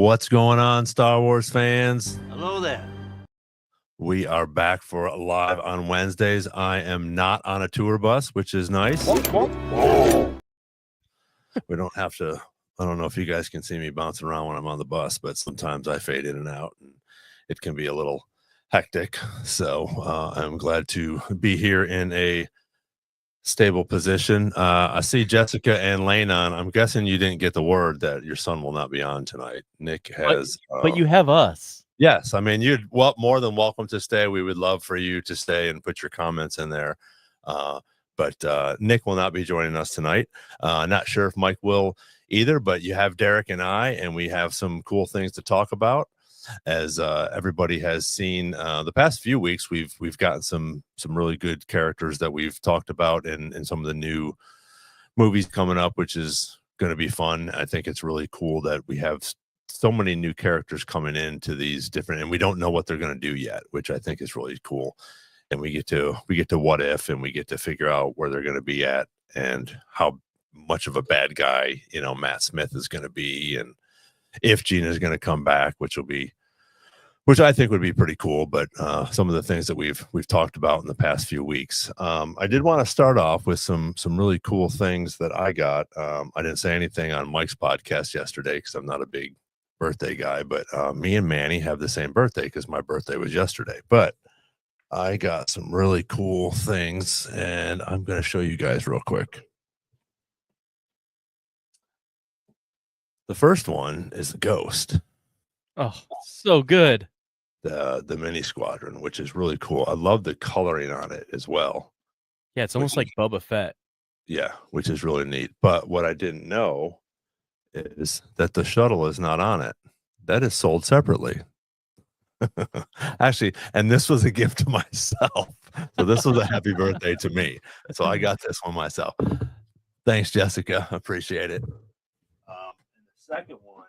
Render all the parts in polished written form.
What's going on, Star Wars fans? Hello there. We are back for live on Wednesdays. I am not on a tour bus, which is nice. We don't have to. I don't know if you guys can see me bouncing around when I'm on the bus, but sometimes I fade in and out, and it can be a little hectic. So I'm glad to be here in a stable position. I see Jessica and Lane on. I'm guessing you didn't get the word that your son will not be on tonight. Nick has, but you have us. Yes, I mean you're more than welcome to stay. We would love for you to stay and put your comments in there. But Nick will not be joining us tonight. Not sure if Mike will either. But you have Derek and I, and we have some cool things to talk about. As everybody has seen the past few weeks, we've gotten some really good characters that we've talked about in some of the new movies coming up, which is going to be fun. I think it's really cool that we have so many new characters coming into these different, and we don't know what they're going to do yet, which I think is really cool. And we get to what if, and we get to figure out where they're going to be at and how much of a bad guy Matt Smith is going to be, and if Gina is going to come back, which I think would be pretty cool. But some of the things that we've talked about in the past few weeks, I did want to start off with some really cool things that I got. I didn't say anything on Mike's podcast yesterday because I'm not a big birthday guy, but me and Manny have the same birthday because my birthday was yesterday. But I got some really cool things, and I'm going to show you guys real quick. The first one is the Ghost. Oh, so good. The mini squadron, which is really cool. I love the coloring on it as well. Yeah, it's almost like Boba Fett. Yeah, which is really neat. But what I didn't know is that the shuttle is not on it. That is sold separately. Actually, and this was a gift to myself. So this was a happy birthday to me. So I got this one myself. Thanks, Jessica. Appreciate it. And the second one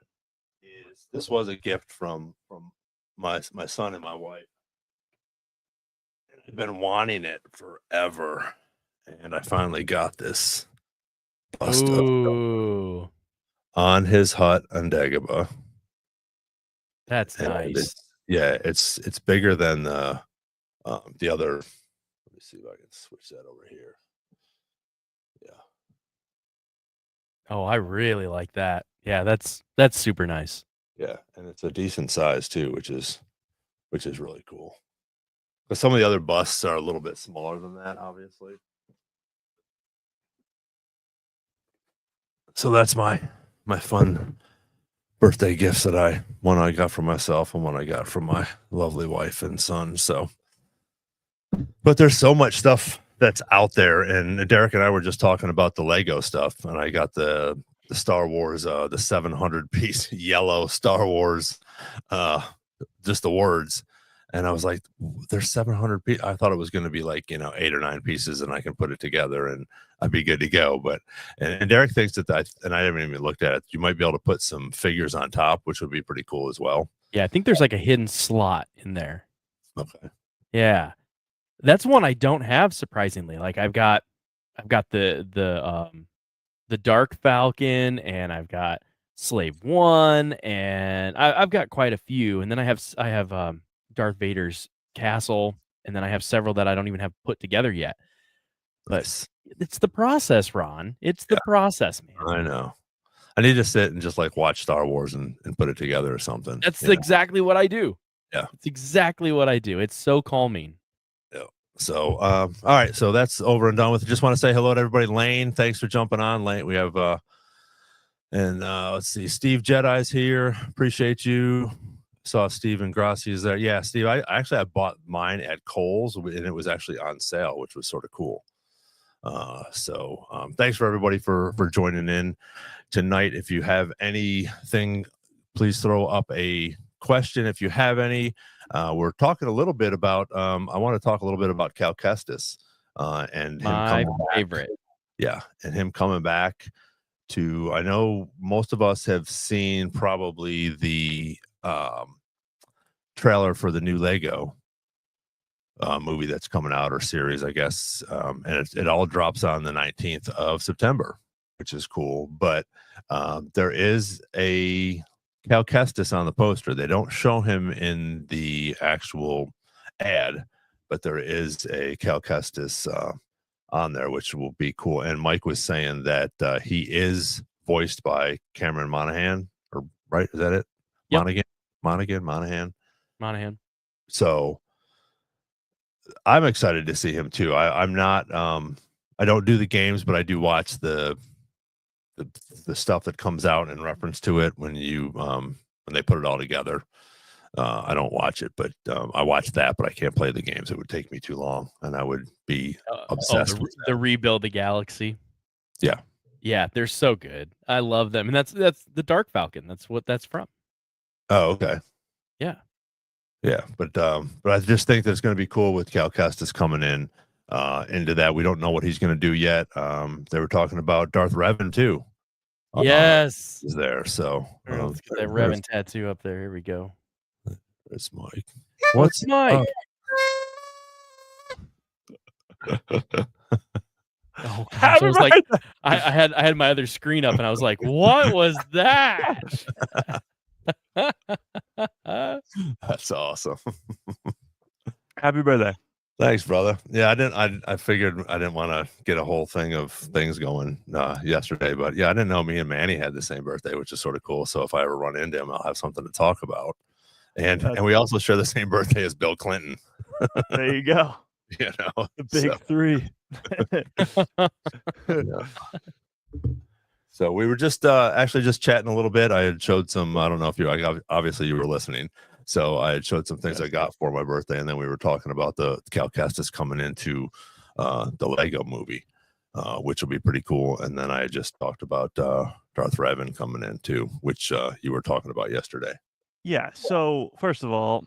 is, this was a gift from my son and my wife. I've been wanting it forever, and I finally got this bust Ooh, on his hut on Dagobah. That's nice. It's bigger than the other. Let me see if I can switch that over here. Yeah. Oh, I really like that. Yeah, that's super nice. Yeah, and it's a decent size too, which is really cool. But some of the other busts are a little bit smaller than that, obviously. So that's my fun birthday gifts that one I got for myself and one I got from my lovely wife and son. So, but there's so much stuff that's out there, and Derek and I were just talking about the Lego stuff, and I got the Star Wars, the 700 piece yellow Star Wars, just the words. And I was like, there's 700 pieces. I thought it was going to be like, 8 or 9 pieces and I can put it together and I'd be good to go. But, and Derek thinks that and I haven't even looked at it. You might be able to put some figures on top, which would be pretty cool as well. Yeah, I think there's like a hidden slot in there. Okay. Yeah. That's one I don't have, surprisingly. Like I've got the Dark Falcon, and I've got Slave One, and I've got quite a few. And then I have Darth Vader's castle, and then I have several that I don't even have put together yet. But it's the process, Ron. It's the process, man. I know. I need to sit and just like watch Star Wars and put it together or something. That's exactly what I do. Yeah. It's exactly what I do. It's so calming. Yeah. So, all right. So that's over and done with. Just want to say hello to everybody. Lane, thanks for jumping on. Lane, we have, let's see, Steve Jedi's here. Appreciate you. Saw Steven Grassi is there. Yeah, Steve, I bought mine at Kohl's, and it was actually on sale, which was sort of cool. So thanks for everybody for joining in tonight. If you have anything, please throw up a question if you have any. We're talking a little bit about I want to talk a little bit about Cal Kestis and my favorite. Yeah, and him coming back to, I know most of us have seen probably the trailer for the new Lego movie that's coming out, or series, I guess, and it all drops on the 19th of September, which is cool. But there is a Cal Kestis on the poster. They don't show him in the actual ad, but there is a Cal Kestis on there, which will be cool. And Mike was saying that he is voiced by Cameron Monaghan, or right? Is that it? Yep. Monaghan. Monahan. So I'm excited to see him too. I'm not. I don't do the games, but I do watch the stuff that comes out in reference to it when they put it all together. I don't watch it, but I watch that, but I can't play the games. It would take me too long, and I would be obsessed with the Rebuild the Galaxy. Yeah, they're so good. I love them, and that's the Dark Falcon. That's what that's from. Oh, okay. Yeah, but I just think that it's going to be cool with Cal Kestis coming in into that. We don't know what he's going to do yet. They were talking about Darth Revan too. Yes, is there. So let's get that Revan tattoo up there. Here we go. There's Mike. What's Mike? Oh gosh, I was like, I had my other screen up, and I was like, what was that? That's awesome. Happy birthday. Thanks, brother. Yeah, I figured I didn't want to get a whole thing of things going yesterday, but yeah, I didn't know me and Manny had the same birthday, which is sort of cool. So if I ever run into him, I'll have something to talk about. And we also share the same birthday as Bill Clinton. There you go. You know, the big three. So we were just actually just chatting a little bit. I had showed some. I don't know if obviously you were listening. So I had showed some things I got for my birthday, and then we were talking about the Cal Kestis coming into the Lego movie, which will be pretty cool. And then I just talked about Darth Revan coming in too, which you were talking about yesterday. Yeah. So first of all,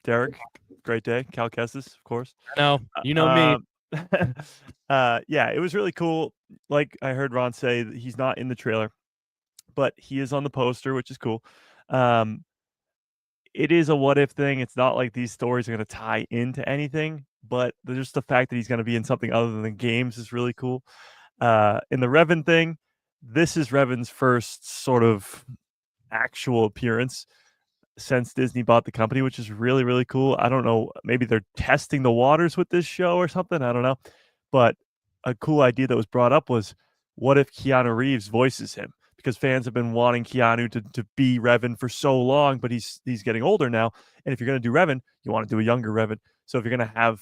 Derek, great day. Cal Kestis, of course. No, you know me. Yeah, it was really cool. Like I heard Ron say, that he's not in the trailer, but he is on the poster, which is cool. It is a what if thing. It's not like these stories are going to tie into anything, but just the fact that he's going to be in something other than games is really cool. In the Revan thing, this is Revan's first sort of actual appearance since Disney bought the company, which is really, really cool. I don't know, maybe they're testing the waters with this show or something. I don't know. But a cool idea that was brought up was, what if Keanu Reeves voices him? Because fans have been wanting Keanu to be Revan for so long, but he's getting older now. And if you're going to do Revan, you want to do a younger Revan. So if you're going to have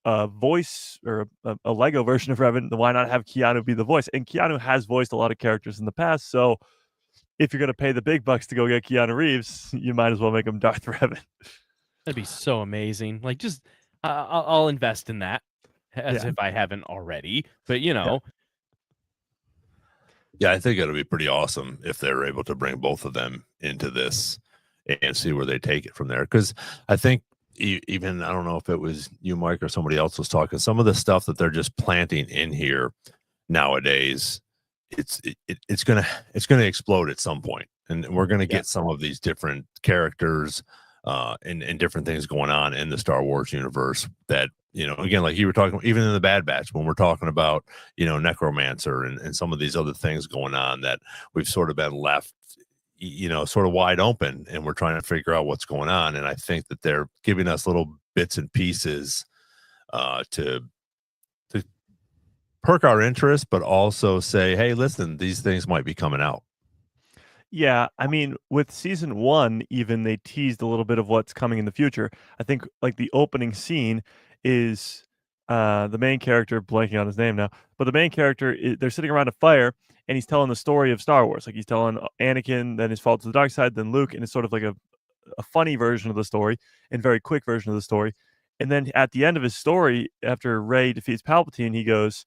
a voice or a Lego version of Revan, then why not have Keanu be the voice? And Keanu has voiced a lot of characters in the past, so if you're going to pay the big bucks to go get Keanu Reeves, you might as well make him Darth Revan. That'd be so amazing. Like, just I'll invest in that as if I haven't already. But Yeah, I think it'll be pretty awesome if they're able to bring both of them into this and see where they take it from there. Because I think even, I don't know if it was you, Mike, or somebody else was talking, some of the stuff that they're just planting in here nowadays, it's gonna explode at some point, and we're gonna get some of these different characters and different things going on in the Star Wars universe that, again, like you were talking, even in the Bad Batch, when we're talking about, Necromancer and some of these other things going on that we've sort of been left, sort of wide open, and we're trying to figure out what's going on. And I think that they're giving us little bits and pieces to perk our interest, but also say, hey, listen, these things might be coming out. Yeah, I mean, with season 1, even they teased a little bit of what's coming in the future. I think like the opening scene is the main character, blanking on his name now, but the main character, they're sitting around a fire and he's telling the story of Star Wars. Like he's telling Anakin, then his fall to the dark side, then Luke, and it's sort of like a funny version of the story and very quick version of the story. And then at the end of his story, after Rey defeats Palpatine, he goes,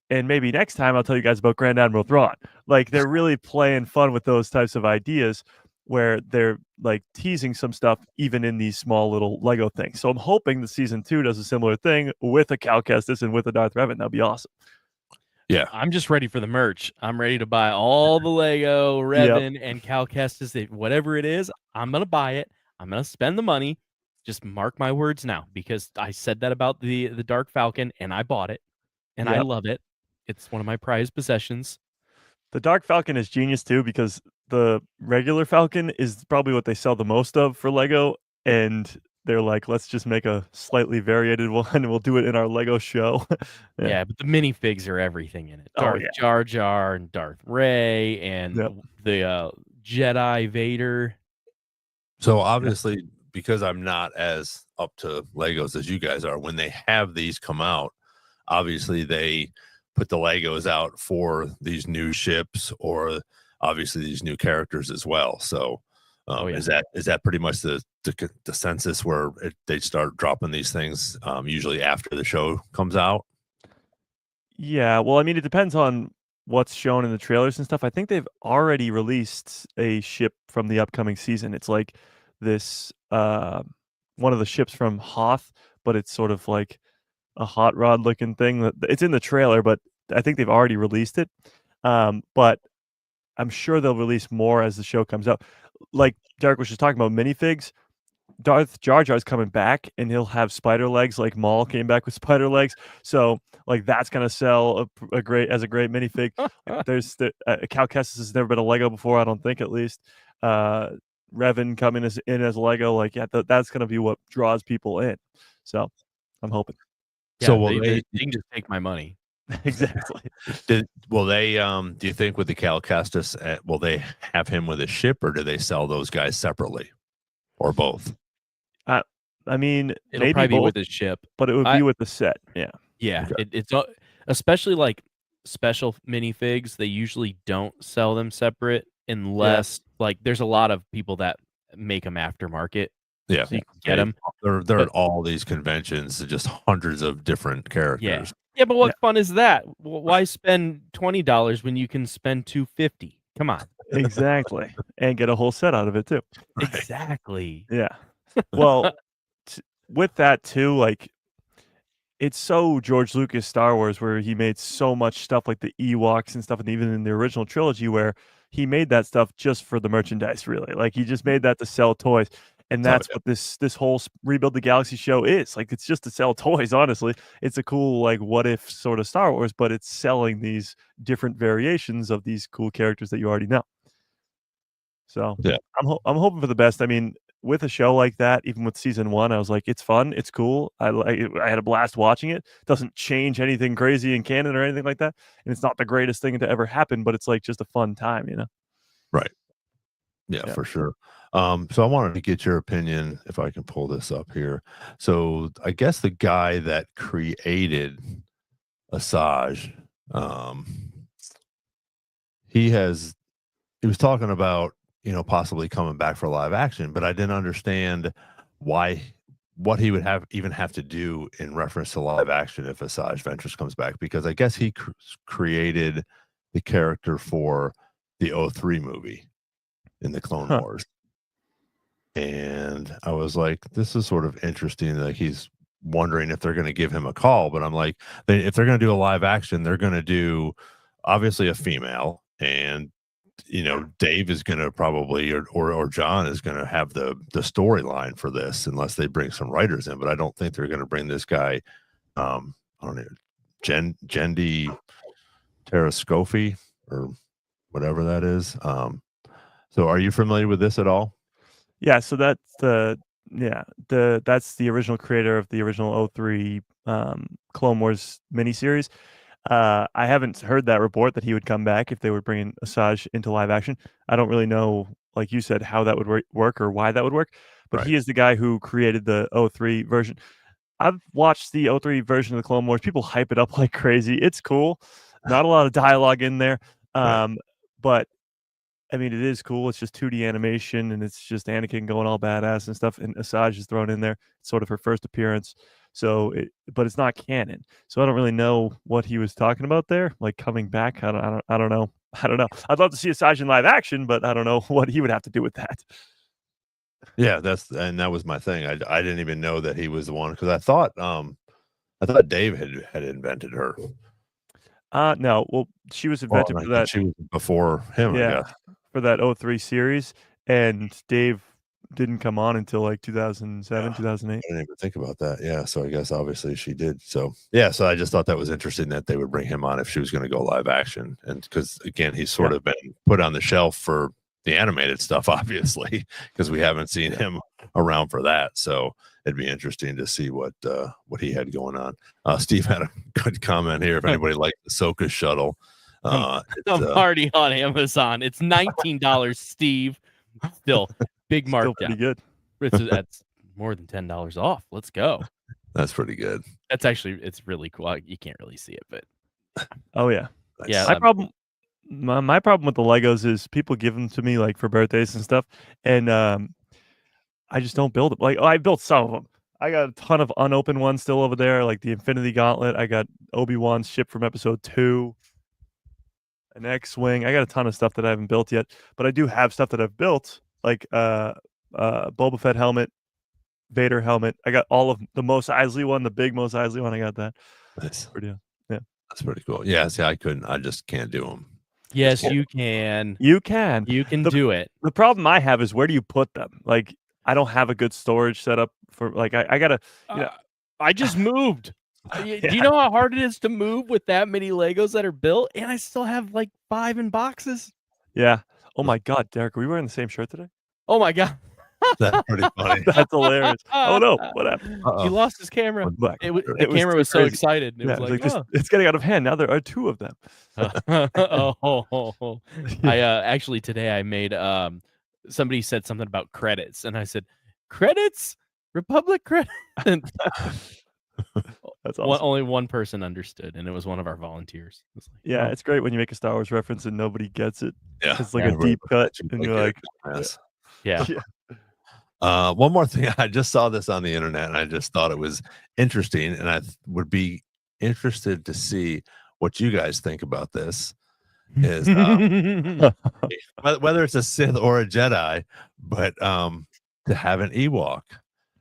and maybe next time I'll tell you guys about Grand Admiral Thrawn. Like they're really playing fun with those types of ideas where they're like teasing some stuff even in these small little Lego things. So I'm hoping the season 2 does a similar thing with a Cal Kestis and with a Darth Revan. That'd be awesome. Yeah, I'm just ready for the merch. I'm ready to buy all the Lego Revan and Cal Kestis, whatever it is. I'm gonna buy it. I'm gonna spend the money. Just mark my words now, because I said that about the Dark Falcon and I bought it and I love it. It's one of my prized possessions. The Dark Falcon is genius too, because the regular Falcon is probably what they sell the most of for Lego, and they're like, let's just make a slightly variated one, and we'll do it in our Lego show. Yeah, but the minifigs are everything in it. Oh, Darth yeah. Jar Jar and Darth Ray and Yep. the Jedi Vader. So obviously, because I'm not as up to Legos as you guys are, when they have these come out, obviously they put the Legos out for these new ships or obviously these new characters as well. So is that pretty much the census where they start dropping these things usually after the show comes out? Yeah, well, I mean, it depends on what's shown in the trailers and stuff. I think they've already released a ship from the upcoming season. It's like this one of the ships from Hoth, but it's sort of like a hot rod looking thing. That it's in the trailer, but I think they've already released it. But I'm sure they'll release more as the show comes out. Like Derek was just talking about minifigs. Darth Jar Jar's coming back, and he'll have spider legs, like Maul came back with spider legs. So, like, that's gonna sell a great minifig. There's Cal Kestis has never been a Lego before, I don't think, at least. Revan coming in as Lego, like, yeah, that's gonna be what draws people in. So, I'm hoping. Yeah, So will they can just take my money. Exactly. Will they do you think with the Cal Kestis, will they have him with a ship or do they sell those guys separately or both? I mean, It'll maybe probably be both, with the ship. but it would be with the set. Yeah. Yeah, Okay. it's especially like special minifigs. They usually don't sell them separate unless like there's a lot of people that make them aftermarket. Yeah, so you can get them. They're at all these conventions, just hundreds of different characters. Yeah, but what fun is that? Why spend $20 when you can spend $250? Come on. Exactly. And get a whole set out of it too. Right. Exactly. Yeah. Well, with that too, like it's so George Lucas Star Wars where he made so much stuff like the Ewoks and stuff, and even in the original trilogy where he made that stuff just for the merchandise, really. Like he just made that to sell toys. And that's what this whole Rebuild the Galaxy show is. Like it's just to sell toys, honestly. It's a cool, like, what if sort of Star Wars, but it's selling these different variations of these cool characters that you already know. So yeah, I'm hoping for the best. I mean, with a show like that, even with season 1, I was like, it's fun, it's cool. I had a blast watching it. Doesn't change anything crazy in canon or anything like that, and it's not the greatest thing to ever happen, but it's like just a fun time, you know? Right. Yeah, for sure. So I wanted to get your opinion if I can pull this up here. So I guess the guy that created Asajj, he was talking about, possibly coming back for live action, but I didn't understand what he would even have to do in reference to live action if Asajj Ventress comes back, because I guess he created the character for the 03 movie in the Clone Wars. And I was like, this is sort of interesting. Like he's wondering if they're going to give him a call, but I'm like, if they're going to do a live action, they're going to do obviously a female, and Dave is going to probably or John is going to have the storyline for this unless they bring some writers in. But I don't think they're going to bring this guy. I don't know, Jendi Terrascofi or whatever that is. So are you familiar with this at all? Yeah, so that's that's the original creator of the original 03 Clone Wars miniseries. I haven't heard that report that he would come back if they were bringing Asajj into live action. I don't really know, like you said, how that would work or why that would work, but he is the guy who created the 03 version. I've watched the 03 version of the Clone Wars. People hype it up like crazy. It's cool. Not a lot of dialogue in there. But I mean, it is cool. It's just 2D animation, and it's just Anakin going all badass and stuff. And Asajj is thrown in there. It's sort of her first appearance. So, but it's not canon. So I don't really know what he was talking about there, like coming back. I don't know. I'd love to see Asajj in live action, but I don't know what he would have to do with that. Yeah, that was my thing. I didn't even know that he was the one, because I thought Dave had invented her. No, well, she was invented for that. She was before him, I guess. For that 03 series, and Dave didn't come on until like 2007, 2008. I didn't even think about that. Yeah, so I guess obviously she did. So yeah, so I just thought that was interesting that they would bring him on if she was going to go live action, and because again, he's sort of been put on the shelf for the animated stuff, obviously, because we haven't seen him around for that. So it'd be interesting to see what he had going on. Steve had a good comment here. If anybody liked the Ahsoka shuttle, I'm already on Amazon. It's $19, Steve. Still big Still pretty markdown. good. That's more than $10 off. Let's go. That's pretty good. That's actually, it's really cool. You can't really see it, but Oh yeah. yeah. My problem with the Legos is people give them to me like for birthdays and stuff, and I just don't build them. Like I built some of them. I got a ton of unopened ones still over there, like the Infinity Gauntlet. I got Obi-Wan's ship from Episode 2, an X-wing. I got a ton of stuff that I haven't built yet, but I do have stuff that I've built, like Boba Fett helmet, Vader helmet. I got all of the Mos Eisley one, the big Mos Eisley one. I got that. Nice. Yeah, that's pretty cool. Yeah, see, I couldn't. I just can't do them. Yes, you can. You can. You can do it. The problem I have is where do you put them? Like, I don't have a good storage setup for. Like, I gotta. I just moved. Do you know how hard it is to move with that many Legos that are built? And I still have like 5 in boxes. Yeah. Oh my God, Derek, are we wearing the same shirt today? Oh my God. That's pretty funny. That's hilarious. Oh no, what happened? He lost his camera. The The camera was so crazy. excited. It Yeah, was like, it's getting out of hand. Now there are 2 of them. I actually today I made somebody said something about credits, and I said, credits? Republic credit? That's awesome. Only one person understood, and it was one of our volunteers. It was like, Yeah, it's great when you make a Star Wars reference and nobody gets it. Yeah, It's like a deep cut, and you're like, yeah. One more thing. I just saw this on the internet, and I just thought it was interesting, and I would be interested to see what you guys think about this. Is whether it's a Sith or a Jedi, but to have an Ewok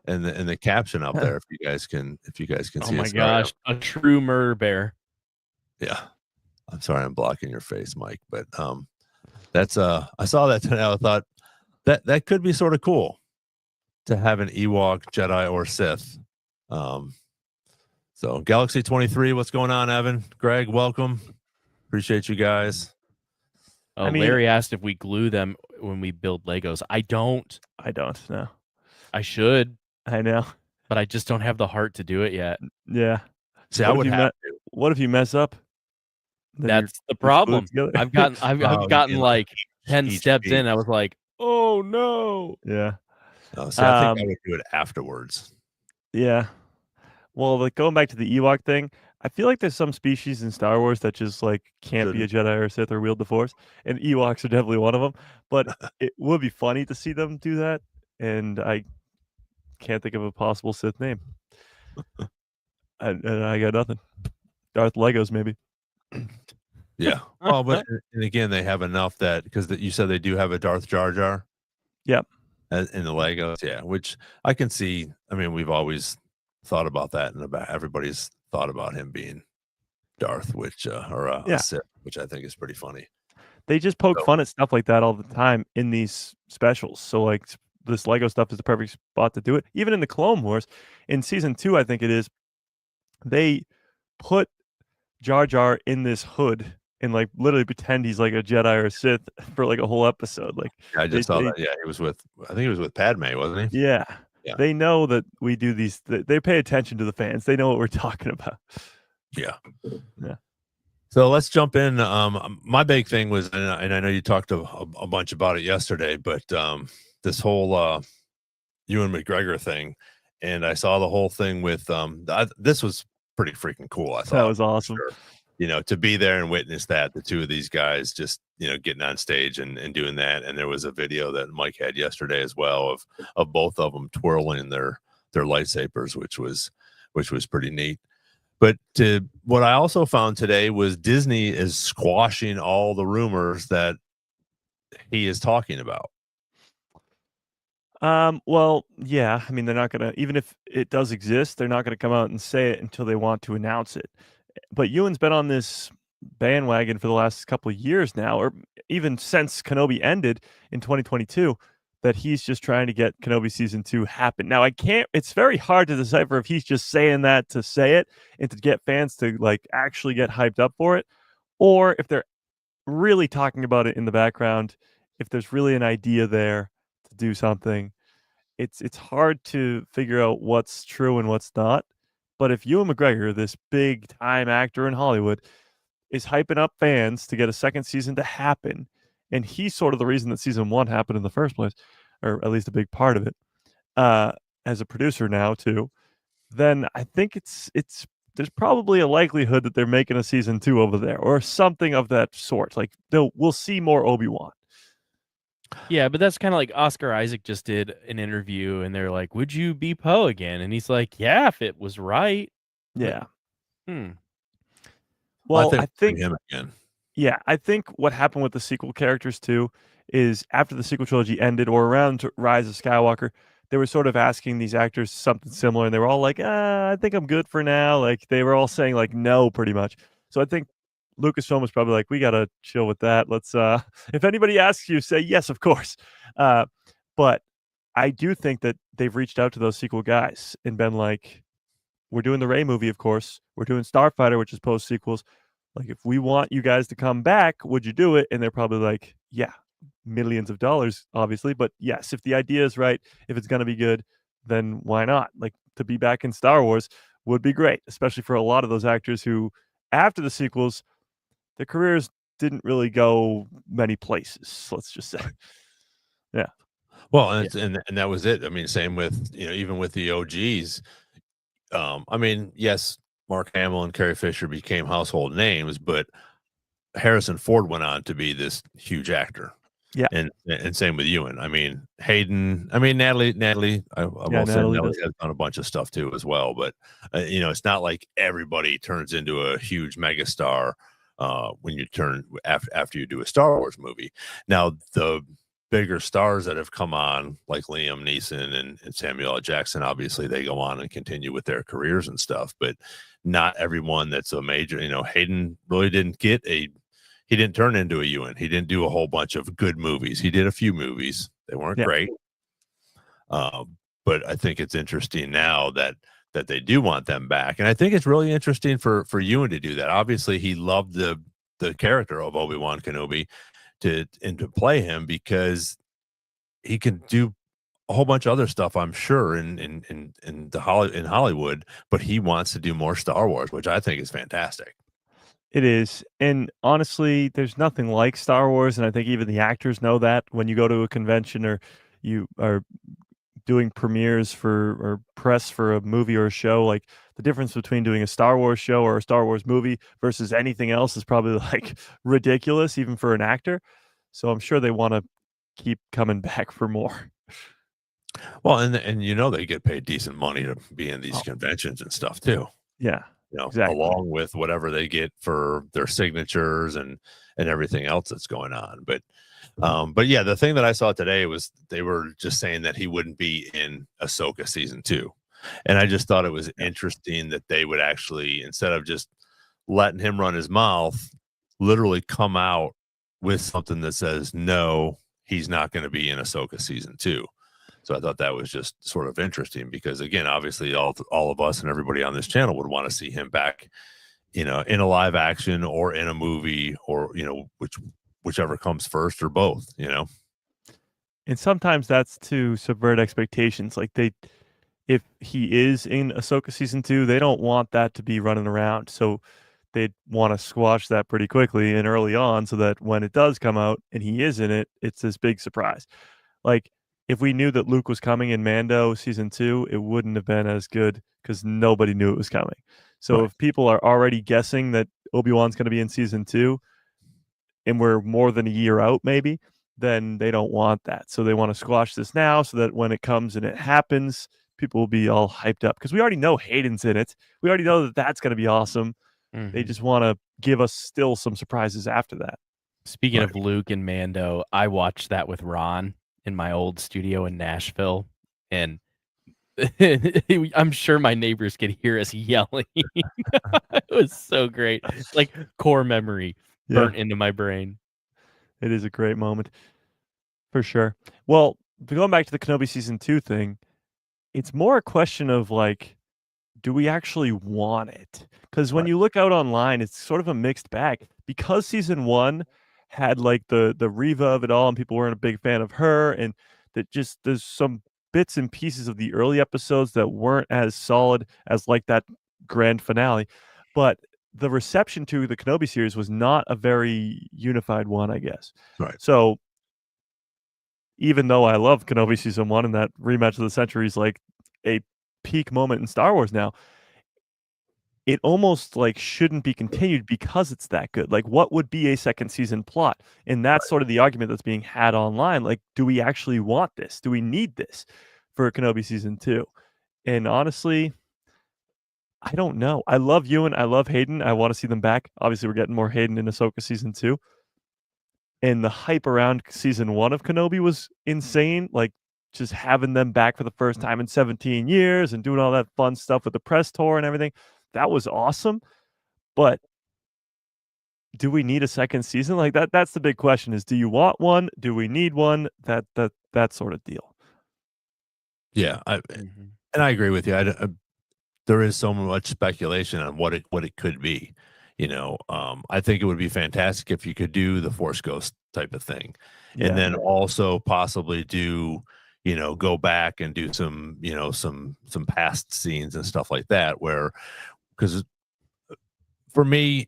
and the caption up there, if you guys can Oh see. my gosh, a true murder bear. Yeah, I'm sorry, I'm blocking your face, Mike, but that's I saw that today. I thought that could be sort of cool to have an Ewok, Jedi, or Sith. So Galaxy 23, what's going on, Evan? Greg, welcome. Appreciate you guys. Oh, Larry asked if we glue them when we build Legos. I don't. No. I should. I know. But I just don't have the heart to do it yet. Yeah. See, I would have to. What if you mess up? That's the problem. I've gotten like 10 steps in. I was like, oh no. Yeah. Oh, see, I think I would do it afterwards. Yeah. Well, like going back to the Ewok thing, I feel like there's some species in Star Wars that just like can't be a Jedi or a Sith or wield the Force, and Ewoks are definitely one of them. But it would be funny to see them do that, and I can't think of a possible Sith name. and I got nothing. Darth Legos, maybe. Yeah. Oh, but and again, they have enough that because you said they do have a Darth Jar Jar. Yep. In the Legos, yeah, which I can see. I mean, we've always thought about that, and about everybody's thought about him being Darth, which a Sith, which I think is pretty funny. They just poke fun at stuff like that all the time in these specials. So like this Lego stuff is the perfect spot to do it. Even in the Clone Wars, in season 2, I think it is, they put Jar Jar in this hood and like literally pretend he's like a Jedi or a Sith for like a whole episode. Like I just saw that. Yeah, he was with. I think he was with Padme, wasn't he? Yeah. Yeah. They know that we do these. They pay attention to the fans. They know what we're talking about. Yeah. Yeah. So let's jump in. My big thing was, and I know you talked a bunch about it yesterday, but this whole Ewan McGregor thing, and I saw the whole thing with this was pretty freaking cool. I thought that was awesome. Sure. You know, to be there and witness that, the two of these guys just, you know, getting on stage and doing that. And there was a video that Mike had yesterday as well of both of them twirling their lightsabers, which was pretty neat. But what I also found today was Disney is squashing all the rumors that he is talking about. Well, yeah. I mean, they're not gonna, even if it does exist, they're not gonna come out and say it until they want to announce it. But Ewan's been on this bandwagon for the last couple of years now, or even since Kenobi ended in 2022, that he's just trying to get Kenobi season 2 happen. Now, it's very hard to decipher if he's just saying that to say it and to get fans to like actually get hyped up for it, or if they're really talking about it in the background if there's really an idea there to do something, it's hard to figure out what's true and what's not. But if Ewan McGregor, this big time actor in Hollywood, is hyping up fans to get a second season to happen, and he's sort of the reason that season 1 happened in the first place, or at least a big part of it, as a producer now too, then I think it's there's probably a likelihood that they're making a season 2 over there or something of that sort. Like we'll see more Obi-Wan. Yeah, but that's kind of like Oscar Isaac just did an interview, and they're like, "Would you be Poe again?" And he's like, "Yeah, if it was right." Yeah. Hmm. Well, I I think think him again. yeah, I think what happened with the sequel characters too is after the sequel trilogy ended or around Rise of Skywalker, they were sort of asking these actors something similar, and they were all like, I think I'm good for now." Like they were all saying like no, pretty much. So I think Lucasfilm was probably like, we gotta chill with that. Let's if anybody asks you, say yes, of course. But I do think that they've reached out to those sequel guys and been like, we're doing the Rey movie, of course. We're doing Starfighter, which is post sequels. Like, if we want you guys to come back, would you do it? And they're probably like, yeah, millions of dollars, obviously. But yes, if the idea is right, if it's going to be good, then why not? Like, to be back in Star Wars would be great, especially for a lot of those actors who, after the sequels, their careers didn't really go many places. Let's just say. Yeah. Well, and that was it. I mean, same with, even with the OGs. I mean, yes, Mark Hamill and Carrie Fisher became household names, but Harrison Ford went on to be this huge actor. Yeah. And same with Ewan. I mean, Hayden. I mean, Natalie. I will say Natalie has done a bunch of stuff too as well. But it's not like everybody turns into a huge megastar when you turn after you do a Star Wars movie. Now the bigger stars that have come on, like Liam Neeson and Samuel L. Jackson, obviously they go on and continue with their careers and stuff. But not everyone that's a major. Hayden really didn't get he didn't turn into a Ewan. He didn't do a whole bunch of good movies. He did a few movies. They weren't great. But I think it's interesting now that they do want them back. And I think it's really interesting for Ewan to do that. Obviously, he loved the character of Obi-Wan Kenobi to play him because he can do a whole bunch of other stuff, I'm sure, in Hollywood, but he wants to do more Star Wars, which I think is fantastic. It is. And honestly, there's nothing like Star Wars. And I think even the actors know that when you go to a convention or you are doing premieres or press for a movie or a show, like the difference between doing a Star Wars show or a Star Wars movie versus anything else is probably like ridiculous, even for an actor. So I'm sure they want to keep coming back for more. Well, and they get paid decent money to be in these conventions and stuff too. Yeah. Exactly. Along with whatever they get for their signatures and everything else that's going on. But yeah, the thing that I saw today was they were just saying that he wouldn't be in Ahsoka season 2. And I just thought it was interesting that they would actually, instead of just letting him run his mouth, literally come out with something that says, no, he's not going to be in Ahsoka season 2. So I thought that was just sort of interesting because, again, obviously all of us and everybody on this channel would want to see him back, in a live action or in a movie or, whichever comes first or both, And sometimes that's to subvert expectations. Like if he is in Ahsoka season 2, they don't want that to be running around. So they'd want to squash that pretty quickly and early on so that when it does come out and he is in it, it's this big surprise. Like, if we knew that Luke was coming in Mando season 2, it wouldn't have been as good because nobody knew it was coming. So if people are already guessing that Obi-Wan's going to be in season 2 and we're more than a year out, maybe, then they don't want that. So they want to squash this now so that when it comes and it happens, people will be all hyped up because we already know Hayden's in it. We already know that that's going to be awesome. Mm-hmm. They just want to give us still some surprises after that. Speaking of Luke and Mando, I watched that with Ron in my old studio in Nashville, and I'm sure my neighbors could hear us yelling. It was so great, like core memory burnt into my brain. It is a great moment for sure. Well, going back to the Kenobi season 2 thing, it's more a question of like, do we actually want it? Because when you look out online, it's sort of a mixed bag because season 1 had like the Reva of it all, and people weren't a big fan of her, and that just there's some bits and pieces of the early episodes that weren't as solid as like that grand finale. But the reception to the Kenobi series was not a very unified one, I guess. Right. So even though I love Kenobi season 1 and that rematch of the century is like a peak moment in Star Wars now, it almost like shouldn't be continued because it's that good. Like, what would be a second season plot? And that's sort of the argument that's being had online. Like, do we actually want this? Do we need this for Kenobi season 2? And honestly, I don't know. I love Ewan. I love Hayden. I want to see them back. Obviously, we're getting more Hayden in Ahsoka season 2. And the hype around season 1 of Kenobi was insane. Like, just having them back for the first time in 17 years and doing all that fun stuff with the press tour and everything. That was awesome. But do we need a second season? Like that's the big question is, do you want one? Do we need one? That sort of deal. Yeah, and I agree with you. There is so much speculation on what it could be. I think it would be fantastic if you could do the Force Ghost type of thing, and then also possibly do, go back and do some, some past scenes and stuff like that. Because for me,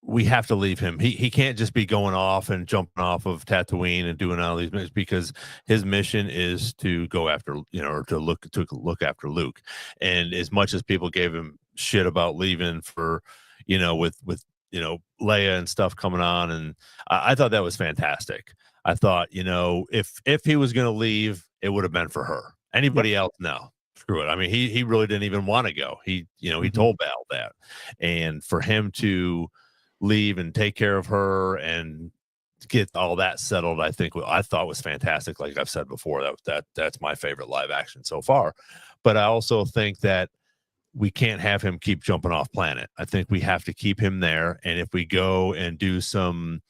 we have to leave him. He can't just be going off and jumping off of Tatooine and doing all these missions, because his mission is to go after, or to look after Luke. And as much as people gave him shit about leaving for, with Leia and stuff coming on, and I thought that was fantastic. I thought, if he was going to leave, it would have been for her. Anybody else, no. Screw it. I mean, he really didn't even want to go. He told Val that, and for him to leave and take care of her and get all that settled, I thought was fantastic. Like I've said before, that's my favorite live action so far. But I also think that we can't have him keep jumping off planet. I think we have to keep him there. And if we go and do some,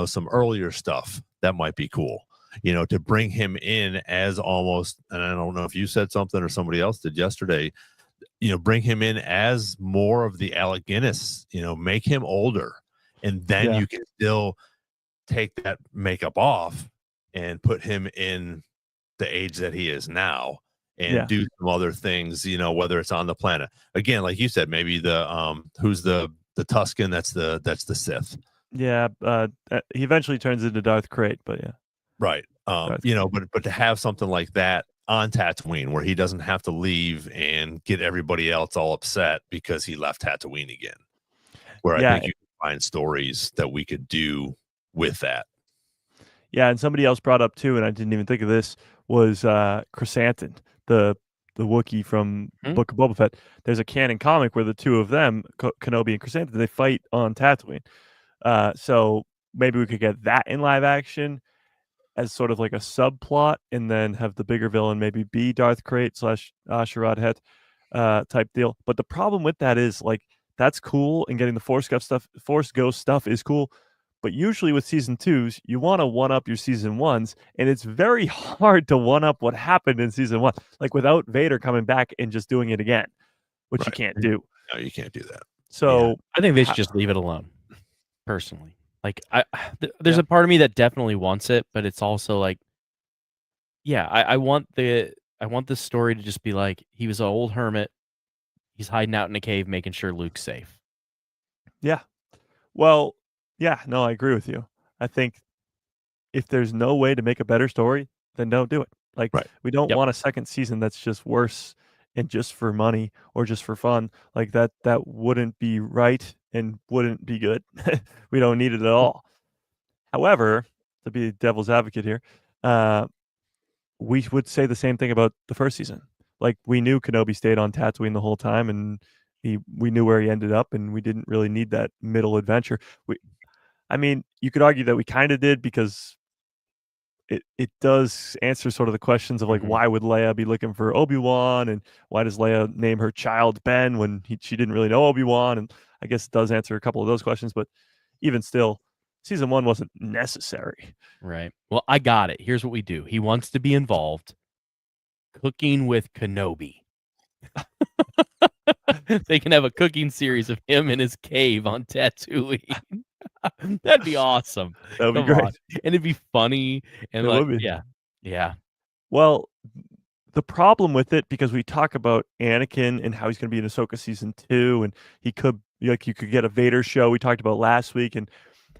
some earlier stuff, that might be cool. To bring him in as almost, and I don't know if you said something or somebody else did yesterday, bring him in as more of the Alec Guinness, make him older, and then you can still take that makeup off and put him in the age that he is now and do some other things, whether it's on the planet. Again, like you said, maybe the who's the Tusken that's the Sith. Yeah, he eventually turns into Darth Krayt, but yeah. Right. But to have something like that on Tatooine where he doesn't have to leave and get everybody else all upset because he left Tatooine again. Where I think you can find stories that we could do with that. Yeah, and somebody else brought up too, and I didn't even think of this, was Chrysanthemum, the Wookiee from Book of Boba Fett. There's a canon comic where the two of them, Kenobi and Chrysanthemum, they fight on Tatooine. So maybe we could get that in live action as sort of like a subplot, and then have the bigger villain maybe be Darth Krayt / Asherad Het type deal. But the problem with that is, like, that's cool, and getting the Force Ghost stuff is cool. But usually with season 2s, you want to one up your season 1s, and it's very hard to one up what happened in season 1, like without Vader coming back and just doing it again, which you can't do. No, you can't do that. So I think they should just leave it alone. Personally, like there's a part of me that definitely wants it, but it's also like, I want the story to just be like, he was an old hermit, he's hiding out in a cave making sure Luke's safe. Yeah. Well, yeah, no, I agree with you. I think if there's no way to make a better story, then don't do it. Like, we don't want a second season that's just worse and just for money or just for fun. Like that wouldn't be right and wouldn't be good. We don't need it at all. However, to be devil's advocate here, we would say the same thing about the first season. Like, we knew Kenobi stayed on Tatooine the whole time, and we knew where he ended up, and we didn't really need that middle adventure. I mean, you could argue that we kind of did, because it does answer sort of the questions of like, why would Leia be looking for Obi-Wan, and why does Leia name her child Ben when she didn't really know Obi-Wan? And I guess it does answer a couple of those questions, but even still, season 1 wasn't necessary. Right. Well, I got it. Here's what we do. He wants to be involved. Cooking with Kenobi. They can have a cooking series of him in his cave on Tatooine. That'd be awesome. That would be Come great. on. And it'd be funny and It like, would be. yeah. Well, the problem with it, because we talk about Anakin and how he's going to be in Ahsoka season 2, and he could, like, you could get a Vader show we talked about last week, and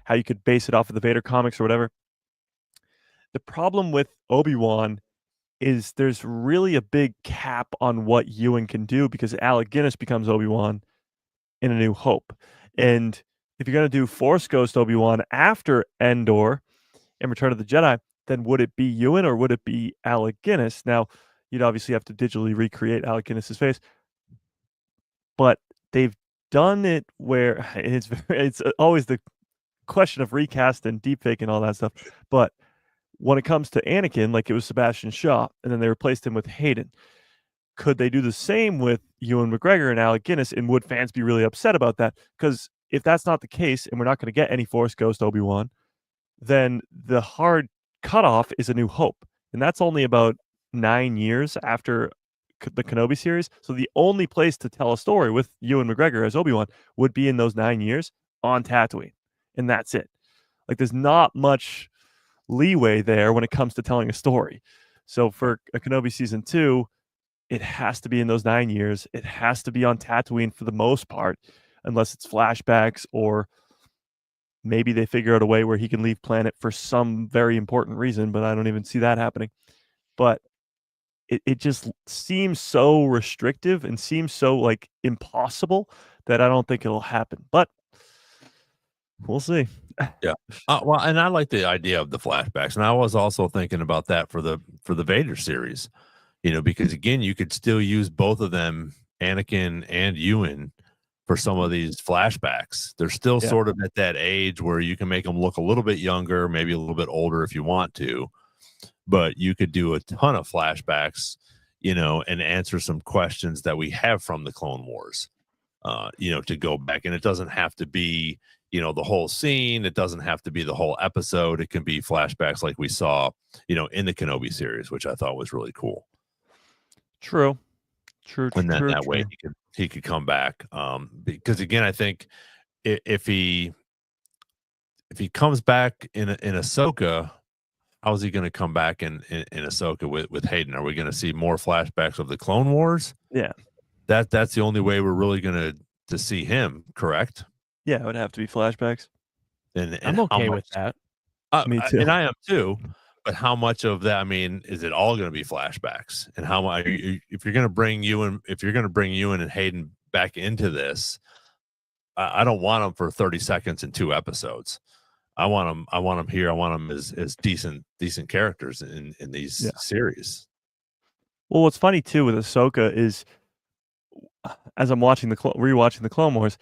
how you could base it off of the Vader comics or whatever. The problem with Obi-Wan is there's really a big cap on what Ewan can do, because Alec Guinness becomes Obi-Wan in A New Hope. And if you're going to do Force Ghost Obi-Wan after Endor and Return of the Jedi, then would it be Ewan or would it be Alec Guinness? Now, you'd obviously have to digitally recreate Alec Guinness's face, but they've done it where it's always the question of recast and deepfake and all that stuff. But when it comes to Anakin, like it was Sebastian Shaw, and then they replaced him with Hayden. Could they do the same with Ewan McGregor and Alec Guinness? And would fans be really upset about that? Because if that's not the case, and we're not going to get any Force Ghost Obi-Wan, then the hard cutoff is A New Hope. And that's only about 9 years after the Kenobi series. So the only place to tell a story with Ewan McGregor as Obi-Wan would be in those 9 years on Tatooine. And that's it. Like, there's not much leeway there when it comes to telling a story. So for a Kenobi season 2, it has to be in those 9 years. It has to be on Tatooine for the most part, unless it's flashbacks, or maybe they figure out a way where he can leave planet for some very important reason, but I don't even see that happening. But it just seems so restrictive and seems so like impossible that I don't think it'll happen. But we'll see. Yeah. Well, and I like the idea of the flashbacks, and I was also thinking about that for the Vader series, because again, you could still use both of them, Anakin and Ewan, for some of these flashbacks. They're still sort of at that age where you can make them look a little bit younger, maybe a little bit older if you want to, but you could do a ton of flashbacks, and answer some questions that we have from the Clone Wars, to go back. And it doesn't have to be, the whole scene. It doesn't have to be the whole episode. It can be flashbacks like we saw, in the Kenobi series, which I thought was really cool. True. And then that way he could come back. Because again, I think if he comes back in Ahsoka, how is he going to come back in Ahsoka with Hayden? Are we going to see more flashbacks of the Clone Wars? Yeah. That's the only way we're really going to see him, correct? Yeah, it would have to be flashbacks. And I'm okay with that. Me too. And I am too. But how much of that? I mean, is it all going to be flashbacks? And how much? If you're going to bring Ewan and Hayden back into this, I don't want them for 30 seconds in 2 episodes. I want them here. I want them as decent characters in these series. Well, what's funny too with Ahsoka is, as I'm rewatching the Clone Wars,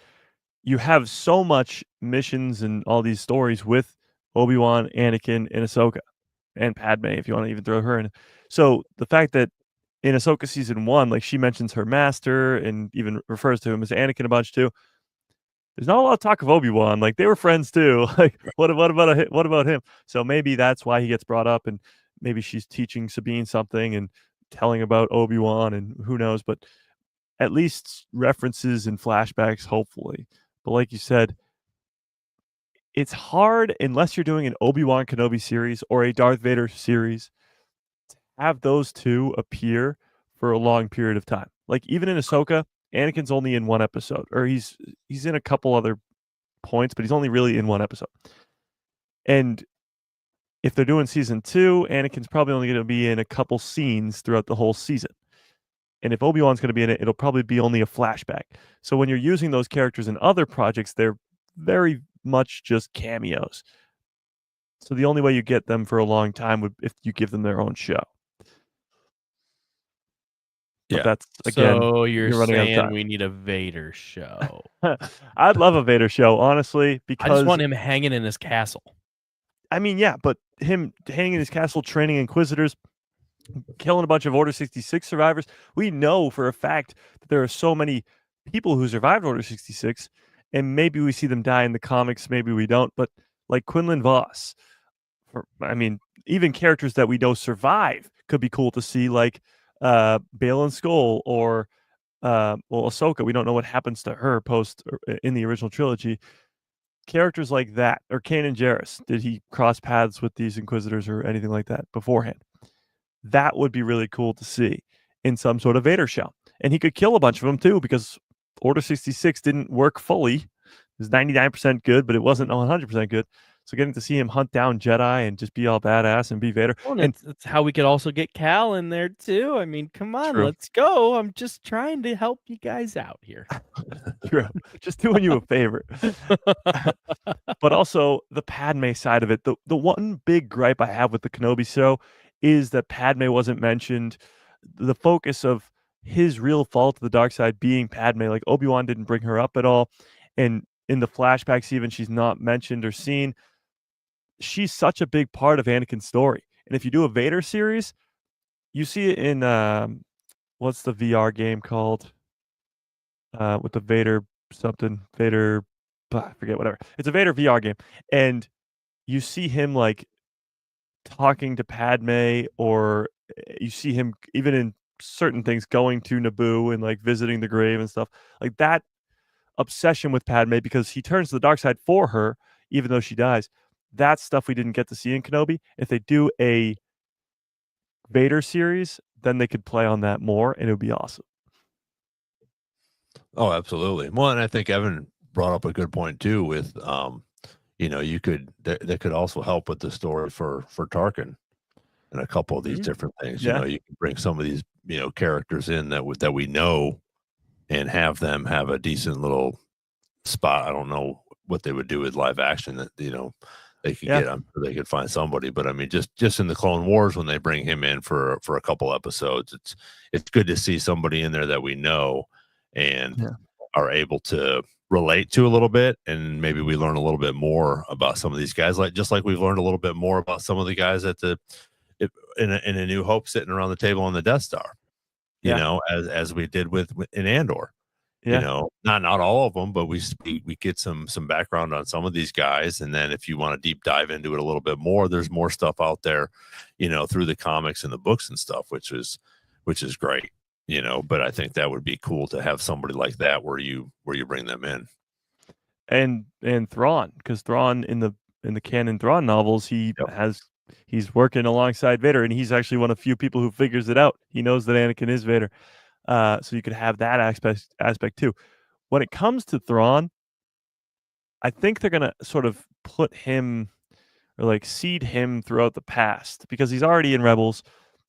you have so much missions and all these stories with Obi-Wan, Anakin, and Ahsoka, and Padme, if you want to even throw her in. So the fact that in Ahsoka season 1, like, she mentions her master and even refers to him as Anakin a bunch too. There's not a lot of talk of Obi-Wan. Like, they were friends too. Like, what about him? So maybe that's why he gets brought up, and maybe she's teaching Sabine something and telling about Obi-Wan, and who knows. But at least references and flashbacks, hopefully. But like you said, it's hard unless you're doing an Obi-Wan Kenobi series or a Darth Vader series to have those two appear for a long period of time. Like, even in Ahsoka, Anakin's only in 1 episode, or he's in a couple other points, but he's only really in 1 episode. And if they're doing season 2, Anakin's probably only going to be in a couple scenes throughout the whole season. And if Obi-Wan's going to be in it, it'll probably be only a flashback. So when you're using those characters in other projects, they're very much just cameos. So the only way you get them for a long time would if you give them their own show. But that's, again, so you're running out of saying time. we need a Vader show. I'd love a Vader show, honestly, because I just want him hanging in his castle. I mean, yeah, but him hanging in his castle, training Inquisitors, killing a bunch of Order 66 survivors. We know for a fact that there are so many people who survived Order 66, and maybe we see them die in the comics, maybe we don't, but like Quinlan Voss, even characters that we know survive could be cool to see, like Baylan Skoll or Ahsoka. We don't know what happens to her post in the original trilogy. characters like that, or Kanan Jarrus, did he cross paths with these Inquisitors or anything like that beforehand? That would be really cool to see in some sort of Vader show. And he could kill a bunch of them too, because Order 66 didn't work fully. It was 99% good, but it wasn't 100% good. So getting to see him hunt down Jedi and just be all badass and be Vader. Well, and it's how we could also get Cal in there too. I mean, come on, True. let's go. I'm just trying to help you guys out here. True. Just doing you a favor. But also the Padme side of it. The one big gripe I have with the Kenobi show is that Padme wasn't mentioned. The focus of his real fault of the dark side being Padme, like Obi-Wan didn't bring her up at all. And in the flashbacks, even, she's not mentioned or seen. She's such a big part of Anakin's story. And if you do a Vader series, you see it in what's the VR game called? With the Vader something, Vader, I forget, whatever. It's a Vader VR game. And you see him like talking to Padme, or you see him even in certain things going to Naboo and like visiting the grave and stuff. Like that obsession with Padme, because he turns to the dark side for her, even though she dies. That's stuff we didn't get to see in Kenobi. If they do a Vader series, then they could play on that more, and it would be awesome. Oh, absolutely. Well, and I think Evan brought up a good point too with you could that could also help with the story for Tarkin and a couple of these different things. Yeah. You can bring some of these characters in that we know and have them have a decent little spot. I don't know what they would do with live action that they could get. I'm sure they could find somebody, but I mean, just in the Clone Wars, when they bring him in for a couple episodes, it's good to see somebody in there that we know and are able to relate to a little bit, and maybe we learn a little bit more about some of these guys, just like we've learned a little bit more about some of the guys in a New Hope sitting around the table on the Death Star, as we did in Andor. Not all of them, but we get some background on some of these guys, and then if you want to deep dive into it a little bit more, there's more stuff out there, through the comics and the books and stuff, which is great. But I think that would be cool to have somebody like that where you bring them in. And Thrawn, because Thrawn in the canon Thrawn novels, he's working alongside Vader, and he's actually one of the few people who figures it out. He knows that Anakin is Vader. So you could have that aspect too. When it comes to Thrawn, I think they're gonna sort of put him, or like seed him throughout the past, because he's already in Rebels.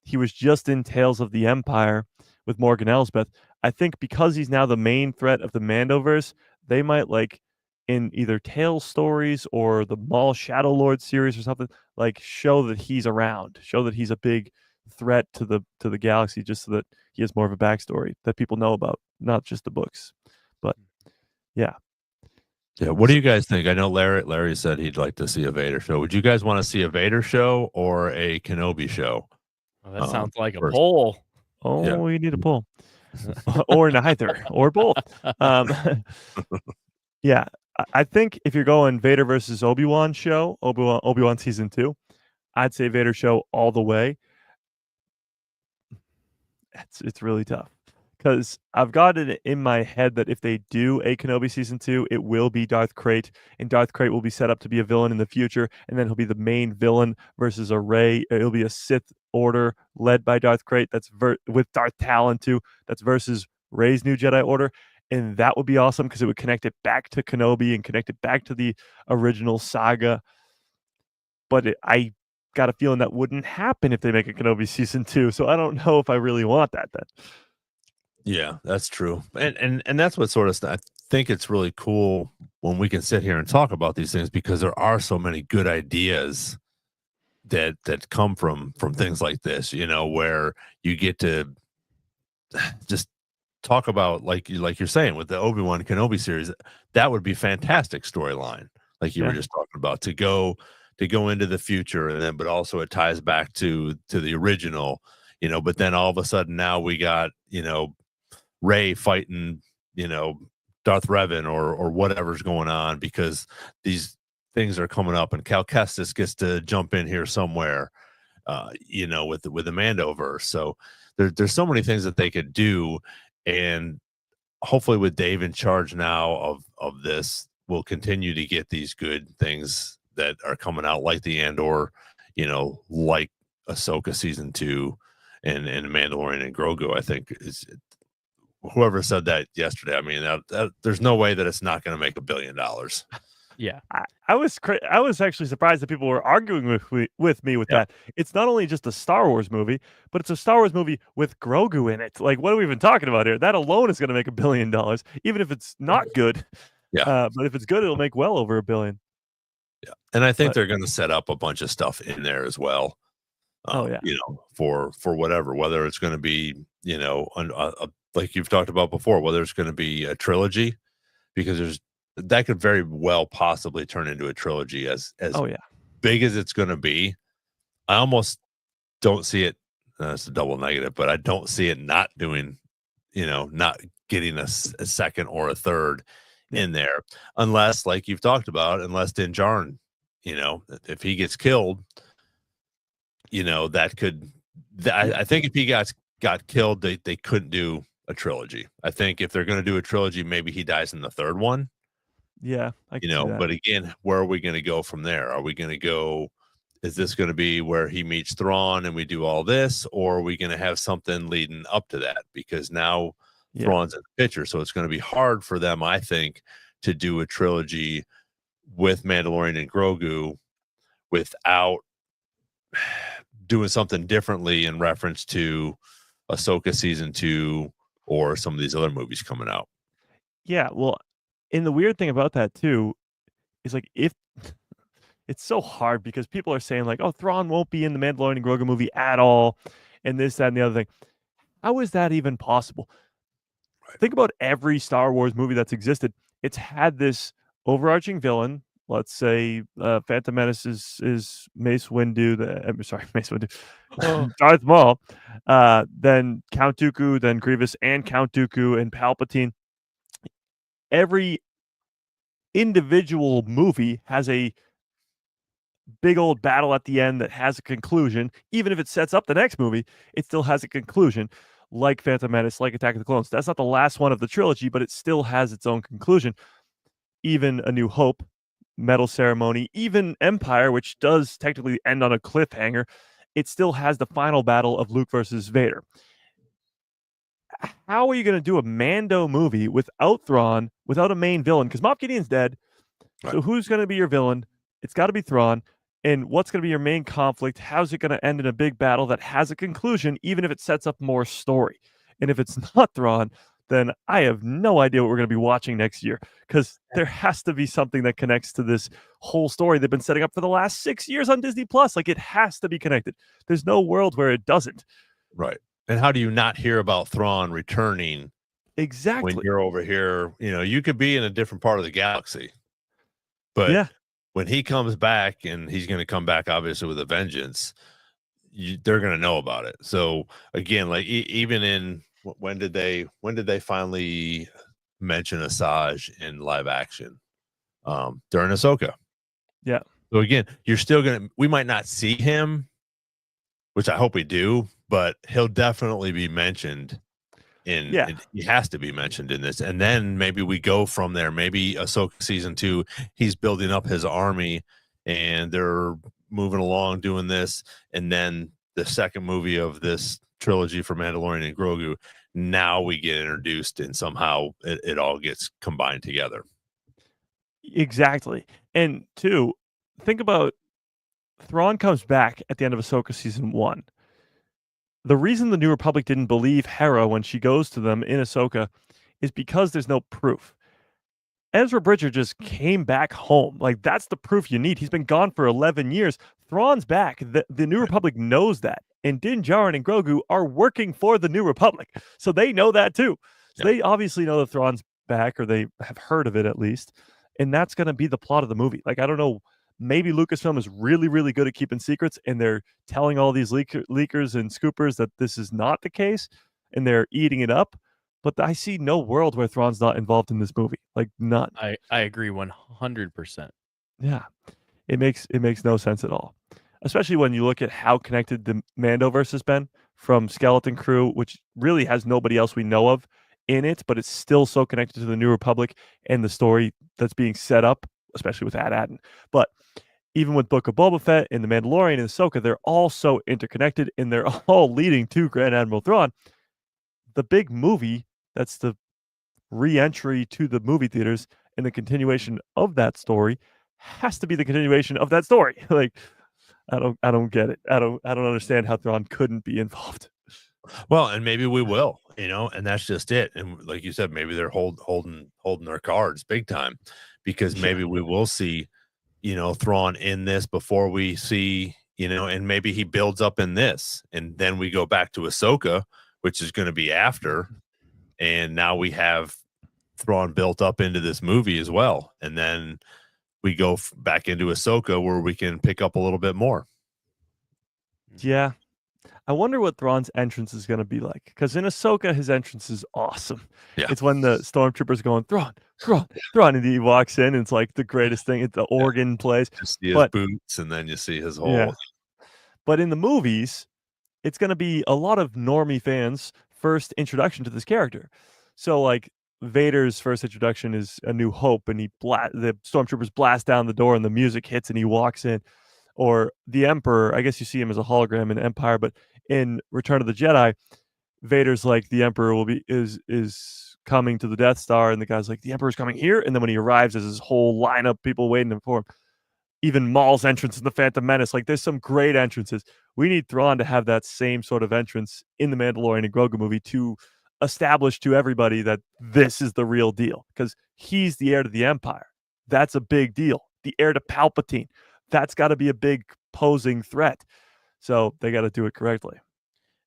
He was just in Tales of the Empire with Morgan Elsbeth. I think because he's now the main threat of the Mandoverse, they might, like, in either Tales stories or the Maul Shadow Lord series or something, like, show that he's around, show that he's a big threat to the galaxy, just so that he has more of a backstory that people know about, not just the books. But yeah. What do you guys think? I know Larry said he'd like to see a Vader show. Would you guys want to see a Vader show or a Kenobi show? Well, that sounds like a poll. Oh, we need a poll. Or neither, or both. Yeah, I think if you're going Vader versus Obi-Wan show, Obi-Wan season 2, I'd say Vader show all the way. It's really tough, because I've got it in my head that if they do a Kenobi season 2, it will be Darth Krayt, and Darth Krayt will be set up to be a villain in the future, and then he'll be the main villain versus a Rey. It'll be a Sith Order led by Darth Krayt that's with Darth Talon too. That's versus Rey's new Jedi Order, and that would be awesome because it would connect it back to Kenobi and connect it back to the original saga. But I got a feeling that wouldn't happen if they make a Kenobi season 2, so I don't know if I really want that then. Yeah, that's true. And that's what sort of I think it's really cool when we can sit here and talk about these things, because there are so many good ideas that come from things like this, where you get to just talk about, like you're saying with the Obi-Wan Kenobi series. That would be fantastic storyline, like you were just talking about, to go into the future, and then but also it ties back to the original, but then all of a sudden now we got Rey fighting Darth Revan or whatever's going on, because these things are coming up, and Cal Kestis gets to jump in here somewhere, with the Mandoverse. So there's so many things that they could do, and hopefully with Dave in charge now of this, we'll continue to get these good things that are coming out, like the Andor, like Ahsoka season 2 and Mandalorian and Grogu. I think is whoever said that yesterday. I mean, that there's no way that it's not going to make $1 billion. Yeah. I was actually surprised that people were arguing with me with that. It's not only just a Star Wars movie, but it's a Star Wars movie with Grogu in it. Like, what are we even talking about here? That alone is going to make $1 billion, even if it's not good. Yeah. But if it's good, it'll make well over $1 billion. Yeah. And I think they're going to set up a bunch of stuff in there as well. For whatever, whether it's going to be, like you've talked about before, whether it's going to be a trilogy, because that could very well possibly turn into a trilogy as big as it's going to be. I almost don't see it. It's a double negative, but I don't see it not doing, not getting a second or a third in there, unless, like you've talked about, unless Din Djarin, if he gets killed, that could. I think if he got killed, they couldn't do a trilogy. I think if they're going to do a trilogy, maybe he dies in the third one. Yeah, but again, where are we going to go from there? Are we going to go? Is this going to be where he meets Thrawn and we do all this, or are we going to have something leading up to that? Because now Thrawn's in the picture, so it's going to be hard for them, I think, to do a trilogy with Mandalorian and Grogu without doing something differently in reference to Ahsoka season 2 or some of these other movies coming out. Yeah, well, and the weird thing about that too is, like, if it's so hard because people are saying, like, oh, Thrawn won't be in the Mandalorian and Grogu movie at all, and this, that, and the other thing. How is that even possible? Right. Think about every Star Wars movie that's existed. It's had this overarching villain. Let's say Phantom Menace is Mace Windu. Mace Windu. Darth Maul. Then Count Dooku, then Grievous, and Count Dooku and Palpatine. Every individual movie has a big old battle at the end that has a conclusion. Even if it sets up the next movie, it still has a conclusion, like Phantom Menace, like Attack of the Clones. That's not the last one of the trilogy, but it still has its own conclusion. Even A New Hope, Medal Ceremony, even Empire, which does technically end on a cliffhanger, it still has the final battle of Luke versus Vader. How are you going to do a Mando movie without Thrawn, without a main villain? Because Moff Gideon's dead. Right. So who's going to be your villain? It's got to be Thrawn. And what's going to be your main conflict? How's it going to end in a big battle that has a conclusion, even if it sets up more story? And if it's not Thrawn, then I have no idea what we're going to be watching next year, because there has to be something that connects to this whole story they've been setting up for the last 6 years on Disney Plus. Like, it has to be connected. There's no world where it doesn't. Right. And how do you not hear about Thrawn returning? Exactly. When you're over here, you could be in a different part of the galaxy, but when he comes back, and he's going to come back obviously with a vengeance, they're going to know about it. So again, like even in when did they finally mention Asajj in live action? During Ahsoka. Yeah. So again, we might not see him, which I hope we do, but he'll definitely be mentioned he has to be mentioned in this. And then maybe we go from there. Maybe Ahsoka season 2, he's building up his army and they're moving along doing this. And then the second movie of this trilogy for Mandalorian and Grogu, now we get introduced and somehow it all gets combined together. Exactly. And 2, think about Thrawn comes back at the end of Ahsoka season 1. The reason the New Republic didn't believe Hera when she goes to them in Ahsoka is because there's no proof. Ezra Bridger just came back home. Like, that's the proof you need. He's been gone for 11 years. Thrawn's back. The New Republic knows that. And Din Djarin and Grogu are working for the New Republic. So they know that too. So they obviously know that Thrawn's back, or they have heard of it at least. And that's going to be the plot of the movie. Like, I don't know. Maybe Lucasfilm is really, really good at keeping secrets, and they're telling all these leakers and scoopers that this is not the case, and they're eating it up. But I see no world where Thrawn's not involved in this movie. Like, none. I agree 100%. Yeah, it makes no sense at all. Especially when you look at how connected the Mandoverse has been, from Skeleton Crew, which really has nobody else we know of in it, but it's still so connected to the New Republic and the story that's being set up, especially with Ad-Adin. But even with Book of Boba Fett and The Mandalorian and Ahsoka, they're all so interconnected and they're all leading to Grand Admiral Thrawn. The big movie, that's the re-entry to the movie theaters and the continuation of that story, has to be the continuation of that story. Like, I don't get it. I don't understand how Thrawn couldn't be involved. Well, and maybe we will, and that's just it. And like you said, maybe they're holding their cards big time, because maybe we will see, Thrawn in this before we see, and maybe he builds up in this, and then we go back to Ahsoka, which is going to be after, and now we have Thrawn built up into this movie as well, and then we go back into Ahsoka where we can pick up a little bit more. Yeah. I wonder what Thrawn's entrance is going to be like, because in Ahsoka, his entrance is awesome. Yeah. It's when the stormtrooper's going, Thrawn, Thrawn, Thrawn, and he walks in, and it's like the greatest thing. The organ plays. Just see his boots, and then you see his whole... Yeah. But in the movies, it's going to be a lot of normie fans' first introduction to this character. So, like, Vader's first introduction is A New Hope, and the stormtroopers blast down the door, and the music hits, and he walks in. Or the Emperor, I guess you see him as a hologram in Empire, but in Return of the Jedi, Vader's like, the Emperor is coming to the Death Star, and the guy's like, the Emperor's coming here, and then when he arrives, there's this whole lineup people waiting for him. Even Maul's entrance in the Phantom Menace, like, there's some great entrances. We need Thrawn to have that same sort of entrance in the Mandalorian and Grogu movie to establish to everybody that this is the real deal, because he's the heir to the Empire. That's a big deal. The heir to Palpatine. That's got to be a big posing threat. So they got to do it correctly.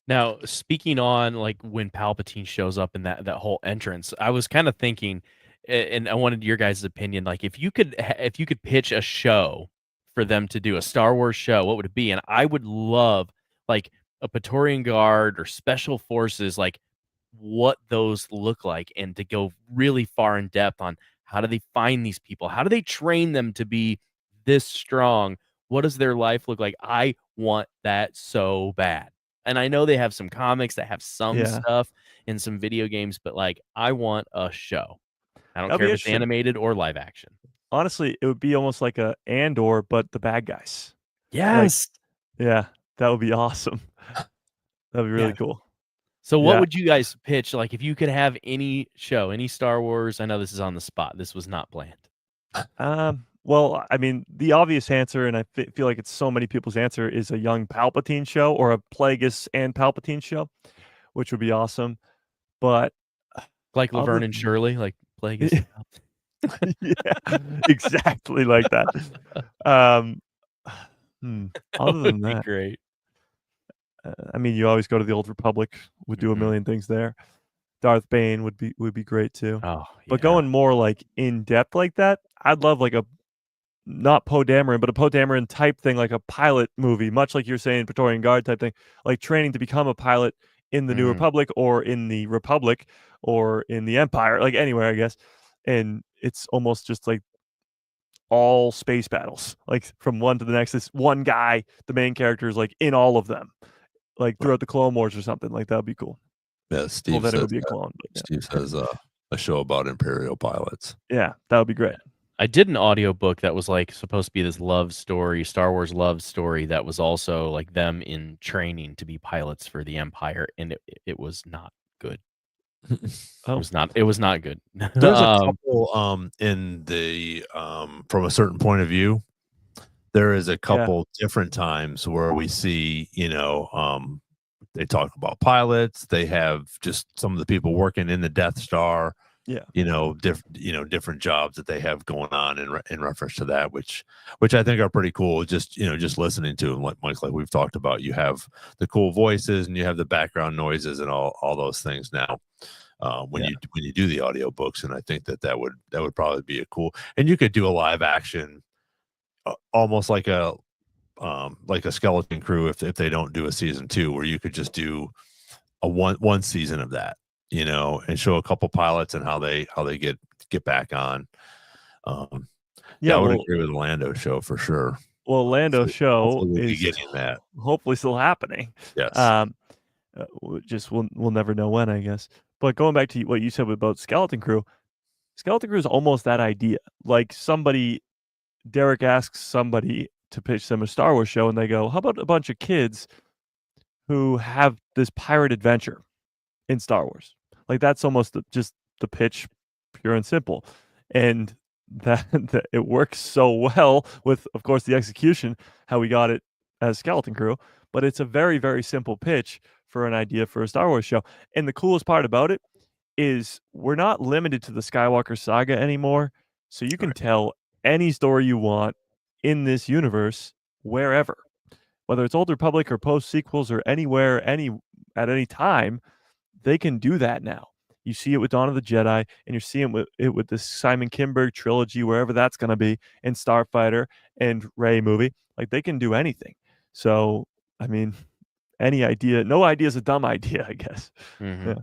Now, speaking on like when Palpatine shows up in that whole entrance, I was kind of thinking, and I wanted your guys' opinion. Like, if you could pitch a show for them to do, a Star Wars show, what would it be? And I would love like a Praetorian Guard or Special Forces, like what those look like, and to go really far in depth on how do they find these people, how do they train them to be this strong, what does their life look like? I want that so bad. And I know they have some comics that have some stuff and some video games, but like, I want a show. I don't care if it's animated or live action. Honestly, it would be almost like a Andor, but the bad guys. Yes. Like, yeah, that would be awesome. That'd be really cool. So what would you guys pitch? Like, if you could have any show, any Star Wars, I know this is on the spot. This was not planned. Well, I mean, the obvious answer, and I feel like it's so many people's answer, is a young Palpatine show or a Plagueis and Palpatine show, which would be awesome. But like Laverne and Shirley, like Plagueis. Yeah, exactly like that. Other than that, great. I mean, you always go to the Old Republic. Would do a million things there. Darth Bane would be great too. Oh, but going more like in depth like that, I'd love like a not Poe Dameron, but a Poe Dameron type thing, like a pilot movie, much like you're saying, Praetorian Guard type thing, like training to become a pilot in the New Republic or in the Republic or in the Empire, like anywhere, I guess. And it's almost just like all space battles, like from one to the next. This one guy, the main character, is like in all of them, like throughout the Clone Wars or something. Like that would be cool. Yeah, Steve then says it would be a clone. Steve says a show about Imperial pilots. Yeah, that would be great. I did an audiobook that was like supposed to be this love story, Star Wars love story, that was also like them in training to be pilots for the Empire, and it was not good. It was not good. There's a couple in the from a certain point of view, there is a couple different times where we see, they talk about pilots, they have just some of the people working in the Death Star. Different jobs that they have going on in reference to that, which I think are pretty cool. Just listening to them, like Mike, like we've talked about, you have the cool voices and you have the background noises and all those things now. When you do the audiobooks, and I think that would probably be a cool, and you could do a live action, almost like a Skeleton Crew if they don't do a season 2, where you could just do a one season of that. And show a couple pilots and how they get back on. I would agree with the Lando show for sure. Well, Lando show is getting that. Hopefully still happening. Yes. We'll never know when, I guess. But going back to what you said about Skeleton Crew is almost that idea. Like Derek asks somebody to pitch them a Star Wars show, and they go, "How about a bunch of kids who have this pirate adventure in Star Wars?" Like that's almost just the pitch, pure and simple, and that it works so well with, of course, the execution, how we got it as Skeleton Crew. But it's a very, very simple pitch for an idea for a Star Wars show. And the coolest part about it is we're not limited to the Skywalker saga anymore. So you can tell any story you want in this universe wherever, whether it's Old Republic or post sequels or anywhere, at any time, they can do that now. You see it with Dawn of the Jedi, and you're seeing it with this Simon Kinberg trilogy, wherever that's going to be, and Starfighter and Rey movie. Like they can do anything. So, I mean, any idea, no idea is a dumb idea, I guess. Mm-hmm. Yeah.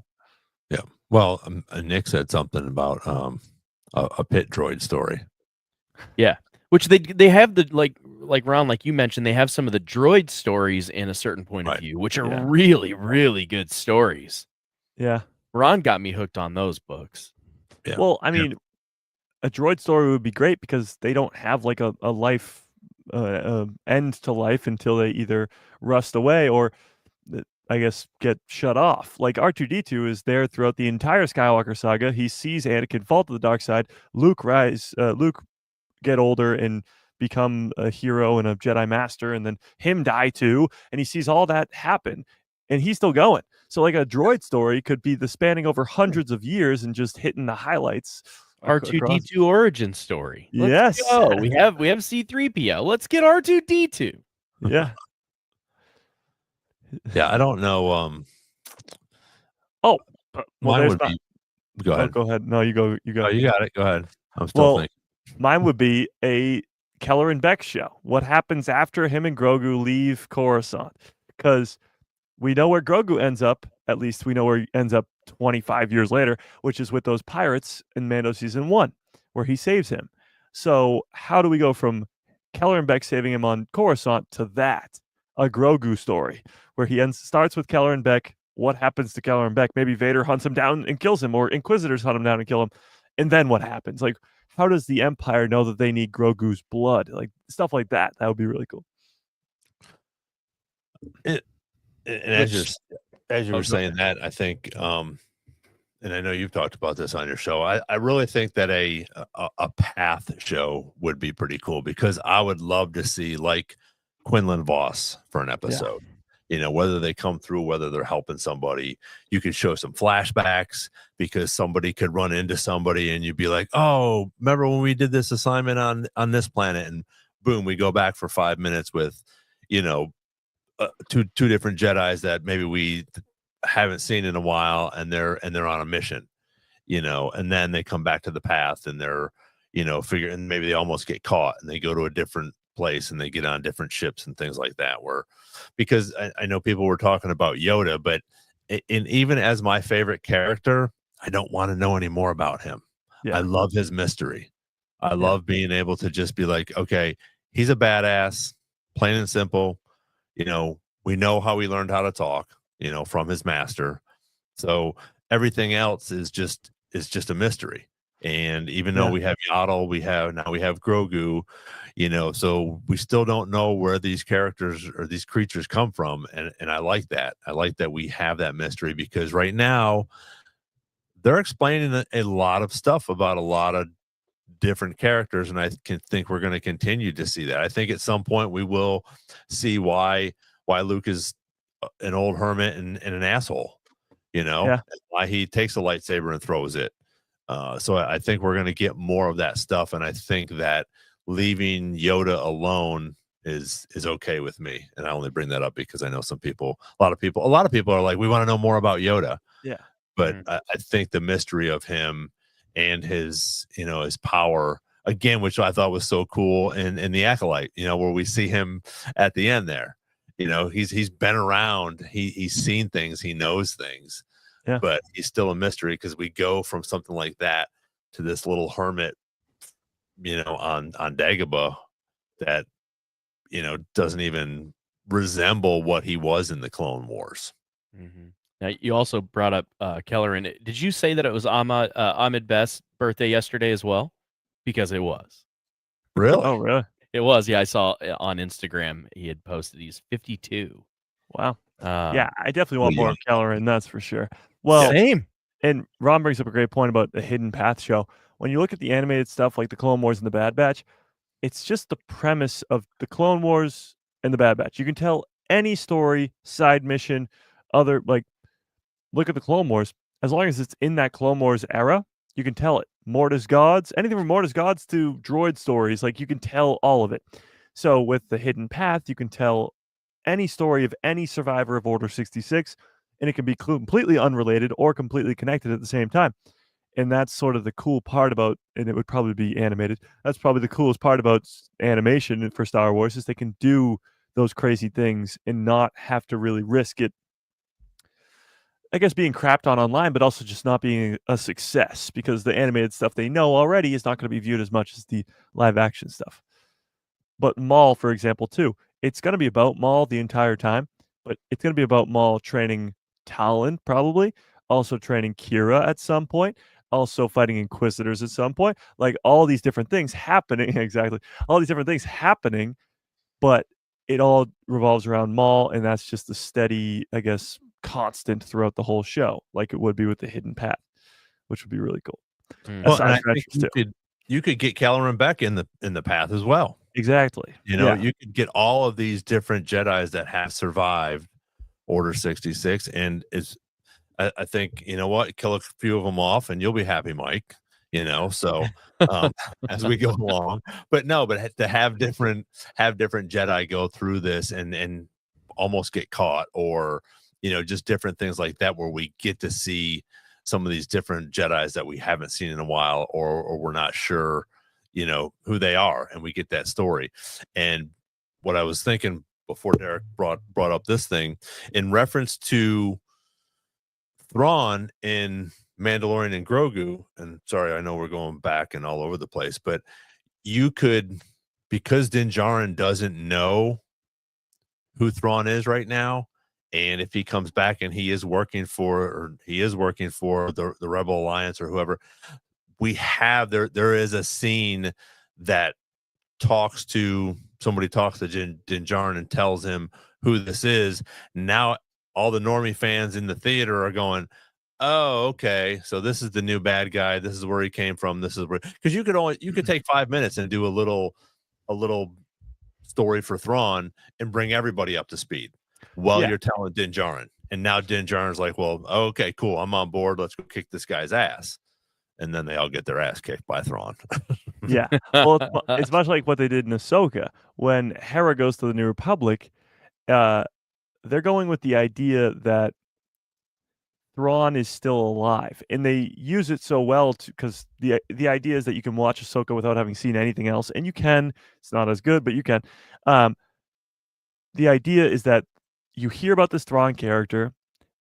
Yeah. Well, Nick said something about a pit droid story. Yeah, which they have the like Ron, like you mentioned, they have some of the droid stories in a certain point of view, which are really, really good stories. Yeah. Ron got me hooked on those books. Yeah. Well, I mean, a droid story would be great because they don't have like a life end to life until they either rust away or I guess get shut off. Like R2-D2 is there throughout the entire Skywalker saga. He sees Anakin fall to the dark side. Luke get older and become a hero and a Jedi master, and then him die too. And he sees all that happen, and he's still going. So like a droid story could be the spanning over hundreds of years and just hitting the highlights. R2-D2 origin story. Let's go. We have C-3PO. Let's get R2-D2. Yeah. Yeah, I don't know. Well, mine would be. Go ahead. Go ahead. No, you go. You go. Oh, you got it. Go ahead. I'm still thinking. Mine would be a Keller and Beck show. What happens after him and Grogu leave Coruscant? Because we know where Grogu ends up. At least we know where he ends up 25 years later, which is with those pirates in Mando season 1, where he saves him. So how do we go from Keller and Beck saving him on Coruscant to that, a Grogu story, where he starts with Keller and Beck? What happens to Keller and Beck? Maybe Vader hunts him down and kills him, or Inquisitors hunt him down and kill him. And then what happens? Like, how does the Empire know that they need Grogu's blood? Like, stuff like that. That would be really cool. As you were saying that, I think, and I know you've talked about this on your show, I really think that a path show would be pretty cool, because I would love to see like Quinlan Voss for an episode. Yeah. You know, whether they come through, whether they're helping somebody, you could show some flashbacks because somebody could run into somebody and you'd be like, oh, remember when we did this assignment on this planet? And boom, we go back for 5 minutes with, you know, two different Jedis that maybe we haven't seen in a while, and they're on a mission, you know, and then they come back to the path and they're, you know, and maybe they almost get caught and they go to a different place and they get on different ships and things like that, because I know people were talking about Yoda, but even as my favorite character, I don't want to know any more about him. Yeah. I love his mystery. I love being able to just be like, okay, he's a badass, plain and simple. You know, we know how he learned how to talk, you know, from his master. So everything else is just a mystery. And even though we have Yaddle, we have Grogu, you know, so we still don't know where these characters or these creatures come from. And I like that. I like that we have that mystery, because right now they're explaining a lot of stuff about a lot of different characters, and I think we're going to continue to see that. I think at some point we will see why Luke is an old hermit and an asshole, you know, and why he takes a lightsaber and throws it. So I think we're going to get more of that stuff, and I think that leaving Yoda alone is okay with me. And I only bring that up because I know a lot of people are like, we want to know more about Yoda. Yeah, but I think the mystery of him and his, you know, his power again, which I thought was so cool in the Acolyte, you know, where we see him at the end there, you know, he's been around, he's seen things, he knows things, but he's still a mystery, because we go from something like that to this little hermit, you know, on Dagobah that, you know, doesn't even resemble what he was in the Clone Wars. Mm-hmm. Now, you also brought up Keller, and did you say that it was Ahmed Best's birthday yesterday as well? Because it was. Really? Oh, really? It was. Yeah, I saw on Instagram he had posted he's 52. Wow. Um, Yeah, I definitely well, want more yeah. of Kelleran, that's for sure. Well, same. and Ron brings up a great point about the Hidden Path show. When you look at the animated stuff like the Clone Wars and the Bad Batch, it's just the premise of the Clone Wars and the Bad Batch. You can tell any story, side mission, other like look at the Clone Wars. As long as it's in that Clone Wars era, you can tell it. Mortis Gods, anything from Mortis Gods to droid stories, like you can tell all of it. So with the Hidden Path, you can tell any story of any survivor of Order 66, and it can be completely unrelated or completely connected at the same time. And that's sort of the cool part about, and it would probably be animated. That's probably the coolest part about animation for Star Wars is they can do those crazy things and not have to really risk it, I guess, being crapped on online, but also just not being a success because the animated stuff they know already is not going to be viewed as much as the live action stuff. But Maul, for example, too, it's going to be about Maul the entire time, but it's going to be about Maul training Talon, probably, also training Kira at some point, also fighting Inquisitors at some point. Like all these different things happening, exactly. All these different things happening, but it all revolves around Maul, and that's just a steady, I guess, constant throughout the whole show, like it would be with the Hidden Path, which would be really cool. Well, and I Aside from think extras too. you could get Kelleran Beck in the path as well. Exactly. You know, Yeah. you could get all of these different Jedis that have survived Order 66, and I think, you know what, kill a few of them off, and you'll be happy, Mike. You know, so as we go along, but to have different Jedi go through this and almost get caught, or you know, just different things like that, where we get to see some of these different Jedis that we haven't seen in a while, or we're not sure, you know, who they are, and we get that story. And what I was thinking before Derek brought up this thing in reference to Thrawn in Mandalorian and Grogu, and sorry, I know we're going back and all over the place, but you could, because Din Djarin doesn't know who Thrawn is right now, and if he comes back and he is working for the Rebel Alliance or whoever, we have there is a scene that talks to Din Djarin and tells him who this is. Now all the normie fans in the theater are going, oh, okay, so this is the new bad guy, this is where he came from, this is where, because you could take 5 minutes and do a little story for Thrawn and bring everybody up to speed while Yeah. you're telling Din Djarin. And now Din Djarin's like, well, okay, cool, I'm on board, let's go kick this guy's ass. And then they all get their ass kicked by Thrawn. Yeah. Well, it's much like what they did in Ahsoka. When Hera goes to the New Republic, they're going with the idea that Thrawn is still alive, and they use it so well because the idea is that you can watch Ahsoka without having seen anything else, and you can. It's not as good, but you can. The idea is that you hear about this Thrawn character,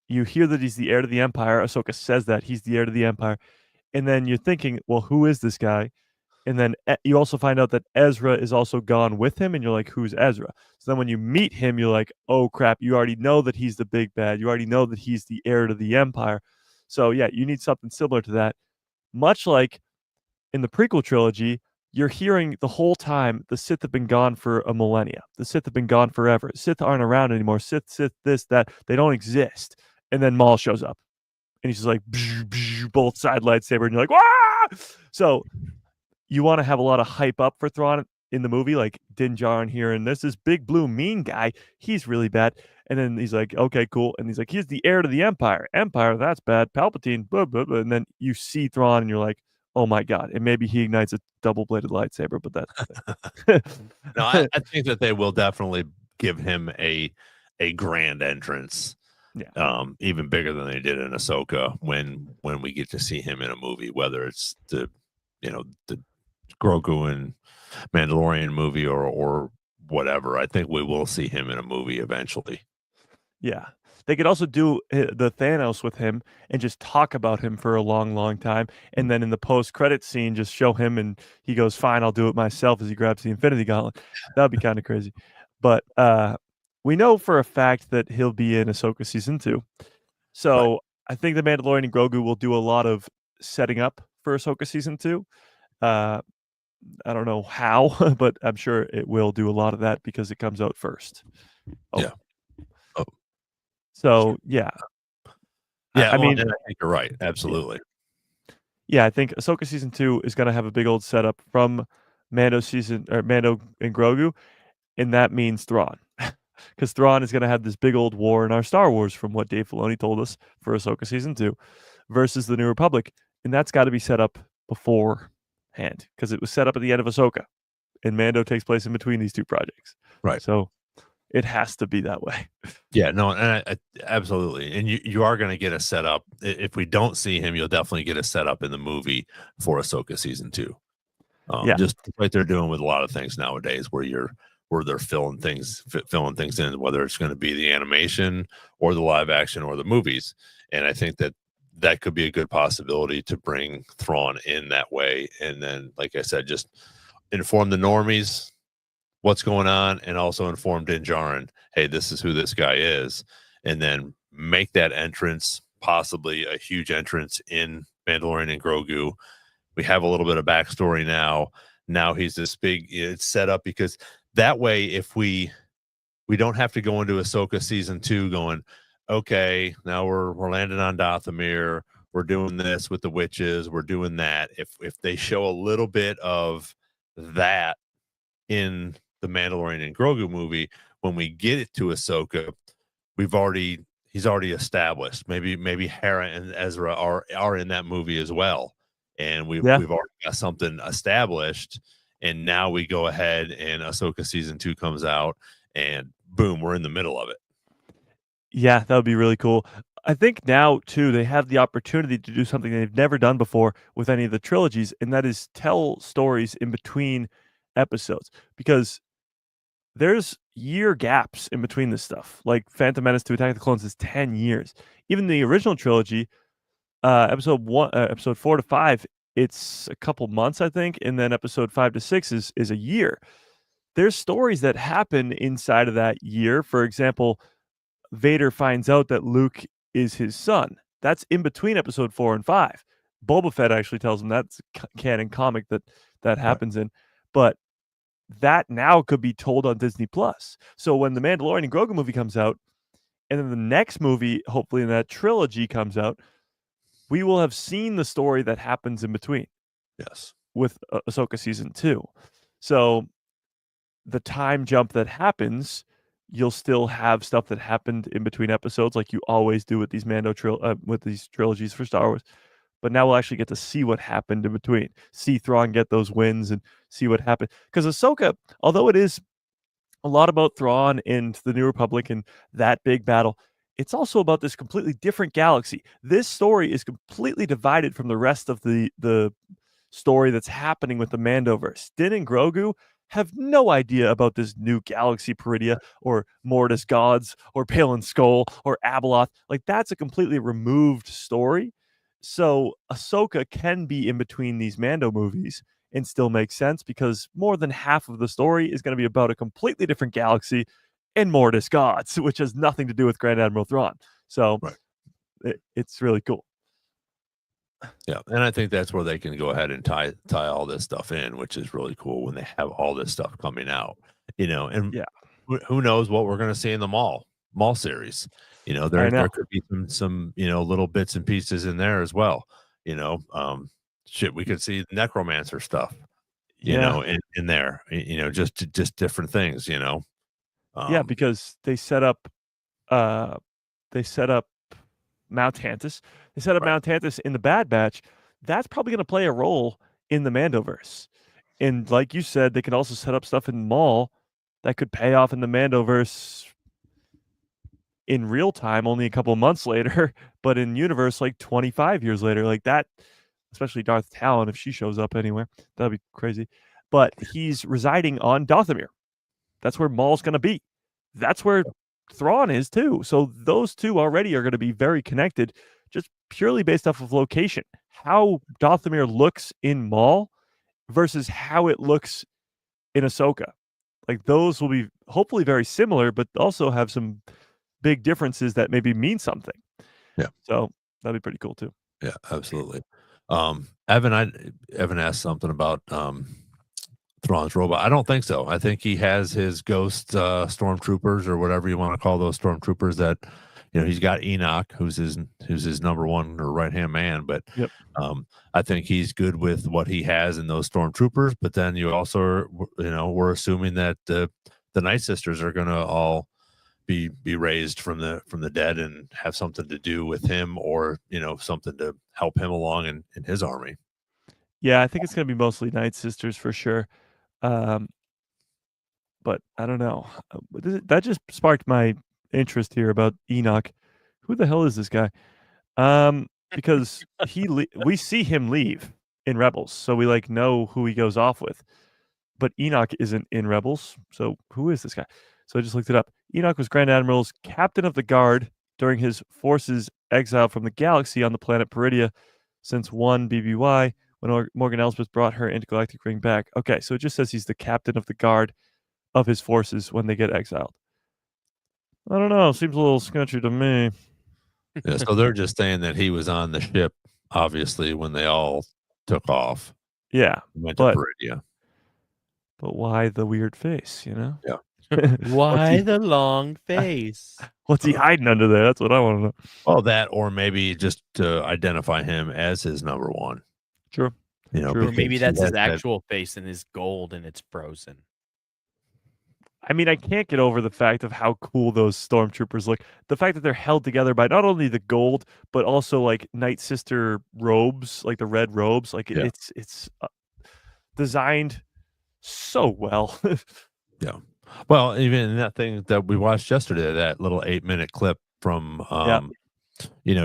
you hear that he's the heir to the Empire. Ahsoka says that he's the heir to the Empire, and then you're thinking, well, who is this guy? And then you also find out that Ezra is also gone with him, and you're like, who's Ezra? So then when you meet him, you're like, oh crap, you already know that he's the big bad. You already know that he's the heir to the Empire. So yeah, you need something similar to that. Much like in the prequel trilogy, you're hearing the whole time the Sith have been gone for a millennia. The Sith have been gone forever. Sith aren't around anymore. Sith, this, that. They don't exist. And then Maul shows up. And he's just like, both side lightsaber. And you're like, wah! So you want to have a lot of hype up for Thrawn in the movie, like Din Djarin here, and there's this big blue mean guy. He's really bad. And then he's like, okay, cool. And he's like, he's the heir to the Empire. Empire, that's bad. Palpatine, blah, blah, blah. And then you see Thrawn and you're like, oh my God. And maybe he ignites a double-bladed lightsaber, but that's No, I think that they will definitely give him a grand entrance. Yeah. Even bigger than they did in Ahsoka when we get to see him in a movie, whether it's the Grogu and Mandalorian movie or whatever. I think we will see him in a movie eventually. Yeah. They could also do the Thanos with him and just talk about him for a long, long time. And then in the post-credit scene, just show him and he goes, fine, I'll do it myself as he grabs the Infinity Gauntlet. That would be kind of crazy. But we know for a fact that he'll be in Ahsoka Season 2. So I think the Mandalorian and Grogu will do a lot of setting up for Ahsoka season 2. I don't know how, but I'm sure it will do a lot of that because it comes out first. Yeah. Oh. So yeah. Yeah, I mean, and I think you're right. Absolutely. Yeah, I think Ahsoka season 2 is going to have a big old setup from Mando and Grogu, and that means Thrawn. Because Thrawn is going to have this big old war in our Star Wars, from what Dave Filoni told us for Ahsoka season 2, versus the New Republic, and that's got to be set up beforehand because it was set up at the end of Ahsoka, and Mando takes place in between these two projects. Right. So it has to be that way. Yeah, no, and I absolutely. And you are going to get a setup. If we don't see him, you'll definitely get a setup in the movie for Ahsoka season 2. Yeah. Just like they're doing with a lot of things nowadays, where they're filling things in, whether it's going to be the animation or the live action or the movies. And I think that could be a good possibility to bring Thrawn in that way. And then, like I said, just inform the normies what's going on, and also inform Din Djarin, hey, this is who this guy is, and then make that entrance possibly a huge entrance in Mandalorian and Grogu. We have a little bit of backstory now. Now he's this big, it's set up because that way, if we don't have to go into Ahsoka season 2 going, okay, now we're landing on Dathomir, we're doing this with the witches, we're doing that. If they show a little bit of that in the Mandalorian and Grogu movie, when we get it to Ahsoka, he's already established. Maybe Hera and Ezra are in that movie as well, and we've already got something established. And now we go ahead and Ahsoka season 2 comes out, and boom, we're in the middle of it. Yeah, that would be really cool. I think now too they have the opportunity to do something they've never done before with any of the trilogies, and that is tell stories in between episodes, because there's year gaps in between this stuff. Like Phantom Menace to Attack of the Clones is 10 years. Even the original trilogy, episode 4 to 5, it's a couple months, I think, and then episode 5 to 6 is a year. There's stories that happen inside of that year. For example, Vader finds out that Luke is his son. That's in between episode 4 and 5. Boba Fett actually tells him that's canon comic that happens in. But that now could be told on Disney Plus. So when the Mandalorian and Grogu movie comes out, and then the next movie, hopefully in that trilogy, comes out, we will have seen the story that happens in between. Yes. With Ahsoka season 2. So the time jump that happens, you'll still have stuff that happened in between episodes, like you always do with these with these trilogies for Star Wars. But now we'll actually get to see what happened in between, see Thrawn get those wins and see what happened. Because Ahsoka, although it is a lot about Thrawn and the New Republic and that big battle, it's also about this completely different galaxy. This story is completely divided from the rest of the story that's happening with the Mandoverse. Din and Grogu have no idea about this new galaxy, Peridia, or Mortis Gods, or Palin Skull, or Abeloth. Like, that's a completely removed story. So Ahsoka can be in between these Mando movies and still make sense, because more than half of the story is going to be about a completely different galaxy and Mortis Gods, which has nothing to do with Grand Admiral Thrawn. So it's really cool. Yeah, and I think that's where they can go ahead and tie all this stuff in, which is really cool when they have all this stuff coming out. And who knows what we're going to see in the mall series. There could be some little bits and pieces in there as well. We could see necromancer stuff. In there. Just different things. Because they set up Mount Tantus. They set up Mount Tantus in the Bad Batch. That's probably going to play a role in the Mandoverse. And like you said, they can also set up stuff in Maul that could pay off in the Mandoverse in real time, only a couple of months later, but in universe, like 25 years later, like that, especially Darth Talon, if she shows up anywhere, that'd be crazy. But he's residing on Dathomir. That's where Maul's going to be. That's where Thrawn is too. So those two already are going to be very connected, just purely based off of location. How Dathomir looks in Maul versus how it looks in Ahsoka. Like, those will be hopefully very similar, but also have some big differences that maybe mean something. Yeah. So that'd be pretty cool too. Yeah, absolutely. Evan asked something about Thrawn's robot. I don't think so. I think he has his ghost stormtroopers or whatever you want to call those stormtroopers that he's got Enoch, who's his number one or right hand man, but Yep. I think he's good with what he has in those stormtroopers. But then you also we're assuming that the Night Sisters are going to all be raised from the dead and have something to do with him, or something to help him along in his army. Yeah, I think it's gonna be mostly Night Sisters for sure. But I don't know. That just sparked my interest here about Enoch. Who the hell is this guy? Because we see him leave in Rebels, so we like know who he goes off with. But Enoch isn't in Rebels, so who is this guy? So I just looked it up. Enoch was Grand Admiral's captain of the guard during his force's exile from the galaxy on the planet Peridia since 1 BBY, when Morgan Elsbeth brought her intergalactic ring back. Okay, so it just says he's the captain of the guard of his forces when they get exiled. I don't know. Seems a little sketchy to me. Yeah, so they're just saying that he was on the ship, obviously, when they all took off. Yeah, Went to Peridia. But why the weird face? Yeah. Why the long face? What's he hiding under there? That's what I want to know. Well, that, or maybe just to identify him as his number one. True. Or maybe that's his actual face and his gold and it's frozen. I mean, I can't get over the fact of how cool those stormtroopers look. The fact that they're held together by not only the gold, but also like Night Sister robes, like the red robes. Like it's designed so well. Yeah. Well, even that thing that we watched yesterday, that little 8-minute clip from,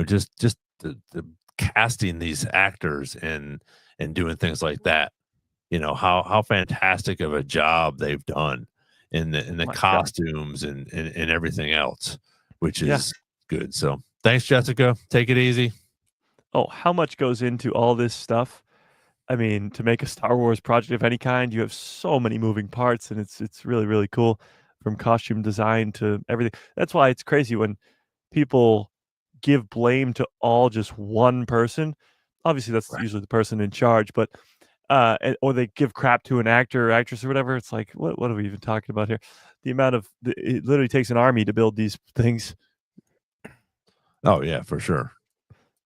just the casting these actors and doing things like that. How fantastic of a job they've done in the costumes and everything else, which is good. So thanks, Jessica. Take it easy. Oh, how much goes into all this stuff? I mean, to make a Star Wars project of any kind, you have so many moving parts, and it's really, really cool, from costume design to everything. That's why it's crazy when people give blame to all just one person. Obviously, that's usually the person in charge, but or they give crap to an actor or actress or whatever. It's like, what are we even talking about here? The amount of it literally takes an army to build these things. Oh yeah, for sure.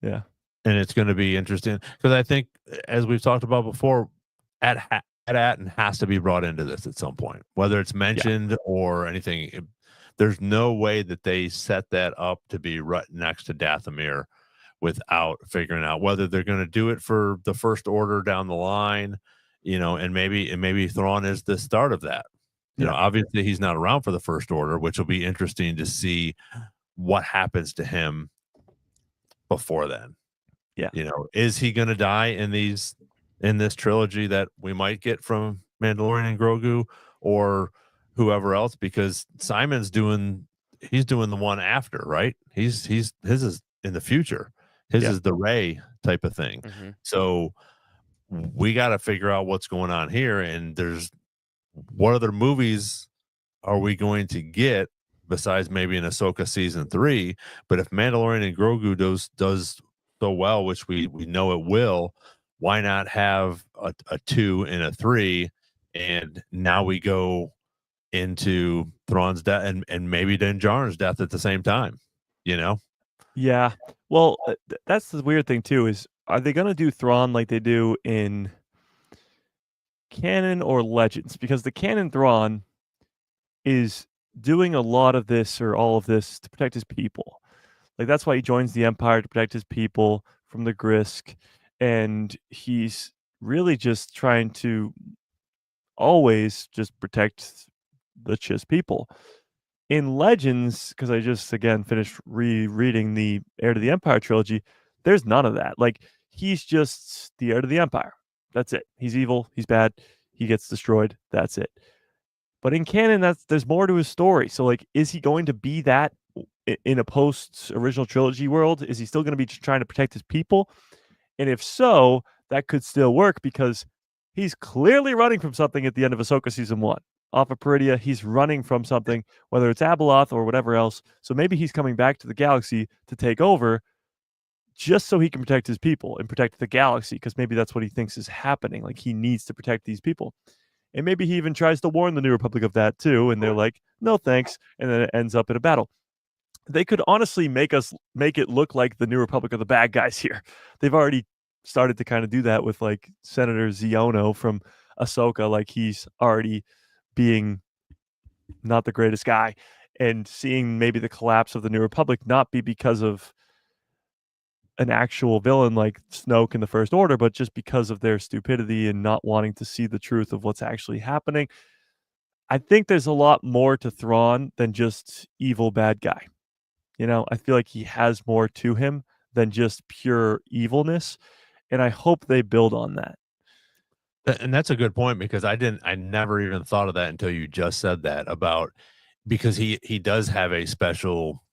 Yeah. And it's going to be interesting because I think, as we've talked about before, Atten has to be brought into this at some point, whether it's mentioned or anything. There's no way that they set that up to be right next to Dathomir without figuring out whether they're going to do it for the First Order down the line, and maybe Thrawn is the start of that. Obviously he's not around for the First Order, which will be interesting to see what happens to him before then. Yeah. Is he going to die in this trilogy that we might get from Mandalorian and Grogu or whoever else? Because Simon's he's doing the one after, right? His is in the future. His is the Rey type of thing. Mm-hmm. So we got to figure out what's going on here. And what other movies are we going to get besides maybe an Ahsoka season 3? But if Mandalorian and Grogu does so well, which we know it will, why not have a 2 and a 3? And now we go into Thrawn's death and maybe Din Djarin's death at the same time, Yeah. Well, that's the weird thing too, is are they going to do Thrawn like they do in canon or Legends? Because the canon Thrawn is doing a lot of this or all of this to protect his people. Like, that's why he joins the Empire, to protect his people from the Grisk. And he's really just trying to always just protect the Chiss people. In Legends, because I just, again, finished rereading the Heir to the Empire trilogy, there's none of that. Like, he's just the heir to the Empire. That's it. He's evil. He's bad. He gets destroyed. That's it. But in canon, there's more to his story. So, like, is he going to be that in a post-original trilogy world? Is he still going to be trying to protect his people? And if so, that could still work, because he's clearly running from something at the end of Ahsoka Season 1. Off of Peridia, he's running from something, whether it's Abeloth or whatever else. So maybe he's coming back to the galaxy to take over, just so he can protect his people and protect the galaxy, because maybe that's what he thinks is happening. Like, he needs to protect these people. And maybe he even tries to warn the New Republic of that too, and they're like, no thanks, and then it ends up in a battle. They could honestly make it look like the New Republic are the bad guys here. They've already started to kind of do that with like Senator Xiono from Ahsoka. Like, he's already being not the greatest guy, and seeing maybe the collapse of the New Republic not be because of an actual villain like Snoke in the First Order, but just because of their stupidity and not wanting to see the truth of what's actually happening. I think there's a lot more to Thrawn than just evil bad guy. You know, I feel like he has more to him than just pure evilness, and I hope they build on that. And that's a good point, because I never even thought of that until you just said that, about, because he does have a special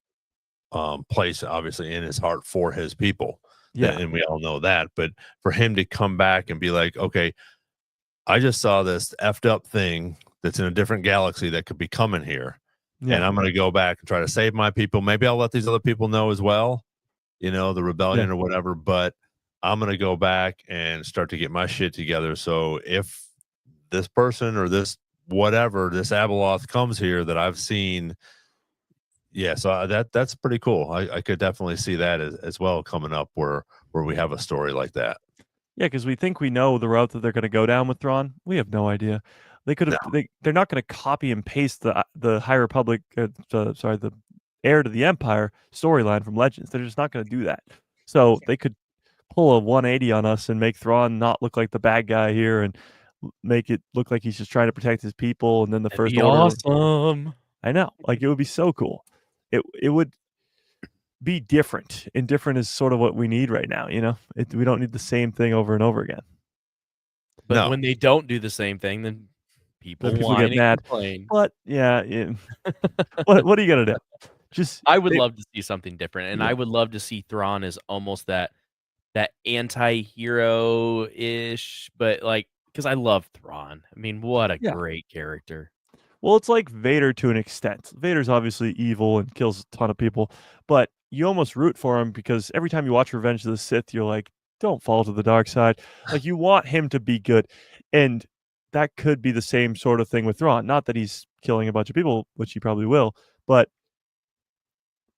place obviously in his heart for his people. Yeah. And we all know that, but for him to come back and be like, okay, I just saw this effed up thing that's in a different galaxy that could be coming here, and Yeah. I'm going to go back and try to save my people. Maybe I'll let these other people know as well, the rebellion Yeah. or whatever, but I'm going to go back and start to get my shit together. So if this person or this whatever, this Abeloth comes here that I've seen, yeah, so that's pretty cool. I could definitely see that as well coming up, where we have a story like that. Yeah, because we think we know the route that they're going to go down with Thrawn. We have no idea. They could have. They're not going to copy and paste the High Republic. The heir to the Empire storyline from Legends. They're just not going to do that. So they could pull a 180 on us and make Thrawn not look like the bad guy here, and make it look like he's just trying to protect his people. And then the First Order. Awesome. I know, like, it would be so cool. It would be different, and different is sort of what we need right now. We don't need the same thing over and over again. But No. when they don't do the same thing, then people People whine get mad. and complain. But yeah, what are you gonna do? Just I would love to see something different, and Yeah. I would love to see Thrawn as almost that anti-hero-ish, but like, because I love Thrawn. I mean, what a Yeah. great character. Well, it's like Vader to an extent. Vader's obviously evil and kills a ton of people, but you almost root for him, because every time you watch Revenge of the Sith, you're like, don't fall to the dark side. Like, you want him to be good. And that could be the same sort of thing with Thrawn. Not that he's killing a bunch of people, which he probably will, but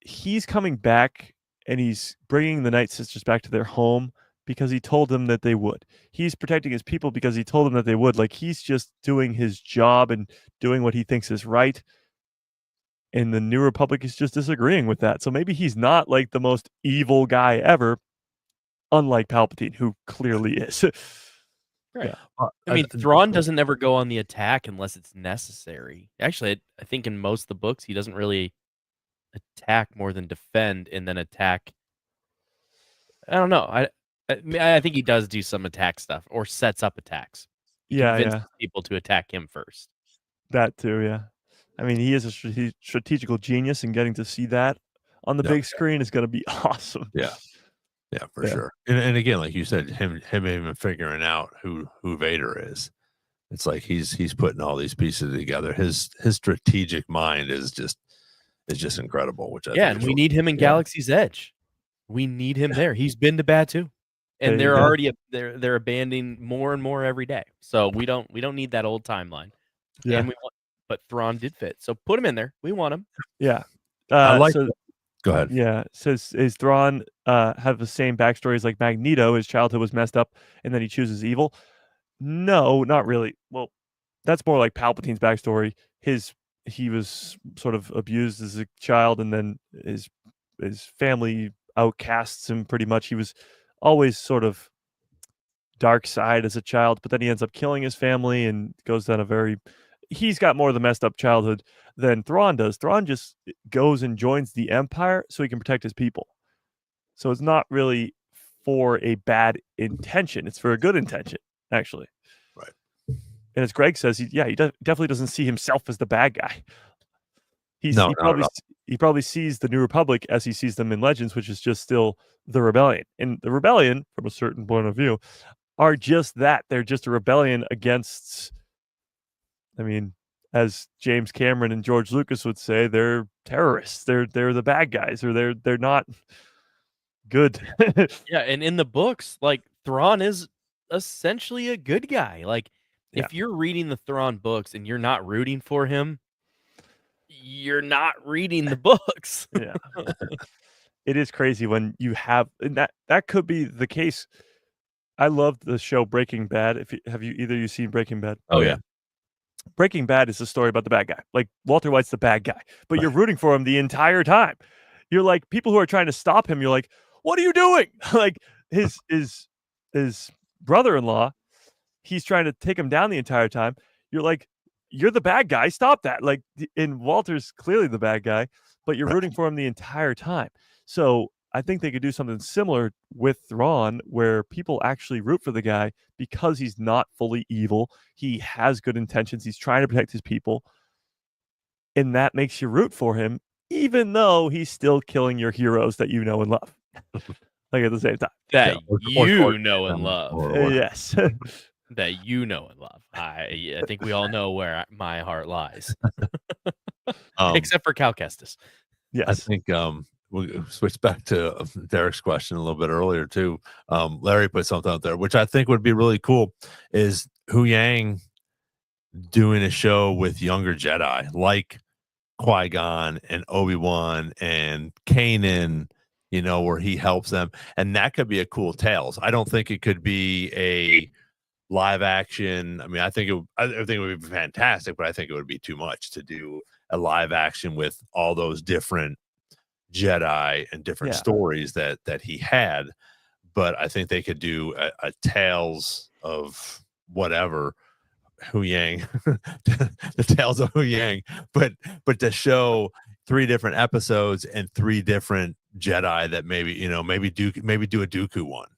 he's coming back, and he's bringing the Night Sisters back to their home because he told them that they would. He's protecting his people because he told them that they would. Like, he's just doing his job and doing what he thinks is right. And the New Republic is just disagreeing with that. So maybe he's not like the most evil guy ever, unlike Palpatine, who clearly is. Right. Yeah. I mean, Thrawn doesn't ever go on the attack unless it's necessary. Actually, I think in most of the books, he doesn't really attack more than defend, and then attack. I don't know. I think he does do some attack stuff, or sets up attacks. He convinces people to attack him first. That too, yeah. I mean, he is a strategical genius, and getting to see that on the big screen is going to be awesome. Yeah, for sure. And again, like you said, him even figuring out who Vader is. It's like he's putting all these pieces together. His strategic mind is just incredible. Which I think and we need him in Galaxy's Edge. We need him there. He's been to Batuu, and they're already they're abandoning more and more every day. So we don't need that old timeline. Yeah, and but Thrawn did fit. So put him in there. We want him. Yeah. I like. Go ahead. Yeah. So is Thrawn have the same backstory as like Magneto? His childhood was messed up, and then he chooses evil. No, not really. Well, that's more like Palpatine's backstory. He was sort of abused as a child, and then his family outcasts him pretty much. He was always sort of dark side as a child, but then he ends up killing his family and goes down he's got more of the messed up childhood than Thrawn does. Thrawn just goes and joins the Empire so he can protect his people. So it's not really for a bad intention. It's for a good intention, actually. Right. And as Greg says, he definitely doesn't see himself as the bad guy. He probably sees the New Republic as he sees them in Legends, which is just still the rebellion. And the rebellion, from a certain point of view, are just that. They're just a rebellion against, I mean, as James Cameron and George Lucas would say, they're terrorists. They're the bad guys, or they're not good. Yeah, and in the books, like Thrawn is essentially a good guy. Like Yeah. if you're reading the Thrawn books and you're not rooting for him, you're not reading the books. Yeah. It is crazy when you have, and that could be the case. I love the show Breaking Bad. Have you either you seen Breaking Bad? Oh, yeah. Breaking Bad is a story about the bad guy. Like Walter White's the bad guy, but you're rooting for him the entire time. You're like people who are trying to stop him. You're like, what are you doing? Like his brother-in-law, he's trying to take him down the entire time. You're like, you're the bad guy. Stop that. Like, and Walter's clearly the bad guy, but you're rooting for him the entire time. So I think they could do something similar with Thrawn, where people actually root for the guy because he's not fully evil. He has good intentions. He's trying to protect his people. And that makes you root for him, even though he's still killing your heroes that you know and love. Like at the same time. That Or you know and love. Yes. That you know and love. I think we all know where my heart lies. Except for Cal Kestis. Yes. I think we'll switch back to Derek's question a little bit earlier too. Larry put something out there, which I think would be really cool, is Hu Yang doing a show with younger Jedi like Qui-Gon and Obi-Wan and Kanan, where he helps them. And that could be a cool Tales. I don't think it could be a live action. I mean, I think it would be fantastic, but I think it would be too much to do a live action with all those different Jedi and different stories that he had. But I think they could do a Tales of whatever, Hu Yang, the Tales of Hu Yang, but to show 3 different episodes and 3 different Jedi that maybe do a Dooku one,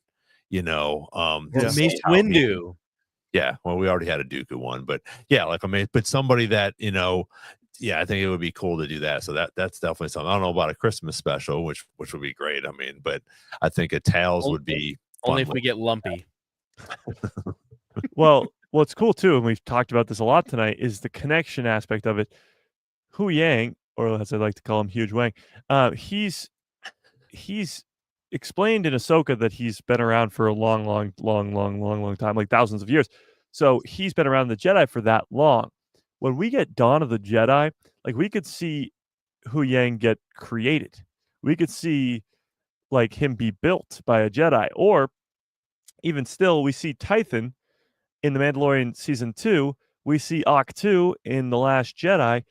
Mace Windu. Yeah, well, we already had a Dooku one, but yeah, but somebody that I think it would be cool to do that. So that's definitely something. I don't know about a Christmas special, which would be great. I mean, but I think a Tales would be only if we get lumpy. Well, what's cool too, and we've talked about this a lot tonight, is the connection aspect of it. Hu Yang, or as I like to call him, Huge Wang, he's explained in Ahsoka that he's been around for a long time, like thousands of years. So he's been around the Jedi for that long. When we get Dawn of the Jedi, like we could see Hu Yang get created. We could see like him be built by a Jedi, or even still, we see Tython in The Mandalorian Season 2. We see Ahch-To in The Last Jedi.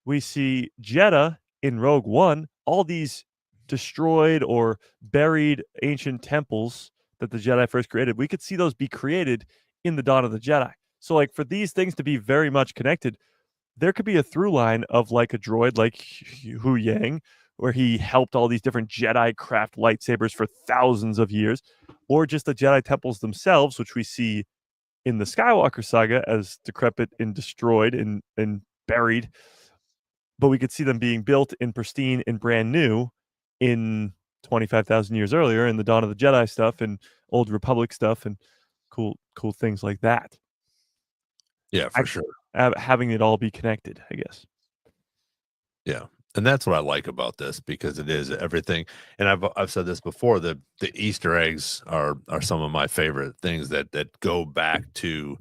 We see Jeddah in Rogue One. All these destroyed or buried ancient temples that the Jedi first created, we could see those be created in the Dawn of the Jedi. So like for these things to be very much connected, there could be a through line of like a droid like Hu Yang, where he helped all these different Jedi craft lightsabers for thousands of years, or just the Jedi temples themselves, which we see in the Skywalker saga as decrepit and destroyed and buried. But we could see them being built in pristine and brand new in 25,000 years earlier in the Dawn of the Jedi stuff and Old Republic stuff and cool things like that. Yeah, for sure. Having it all be connected, I guess. Yeah. And that's what I like about this, because it is everything. And I've said this before, the Easter eggs are some of my favorite things that go back to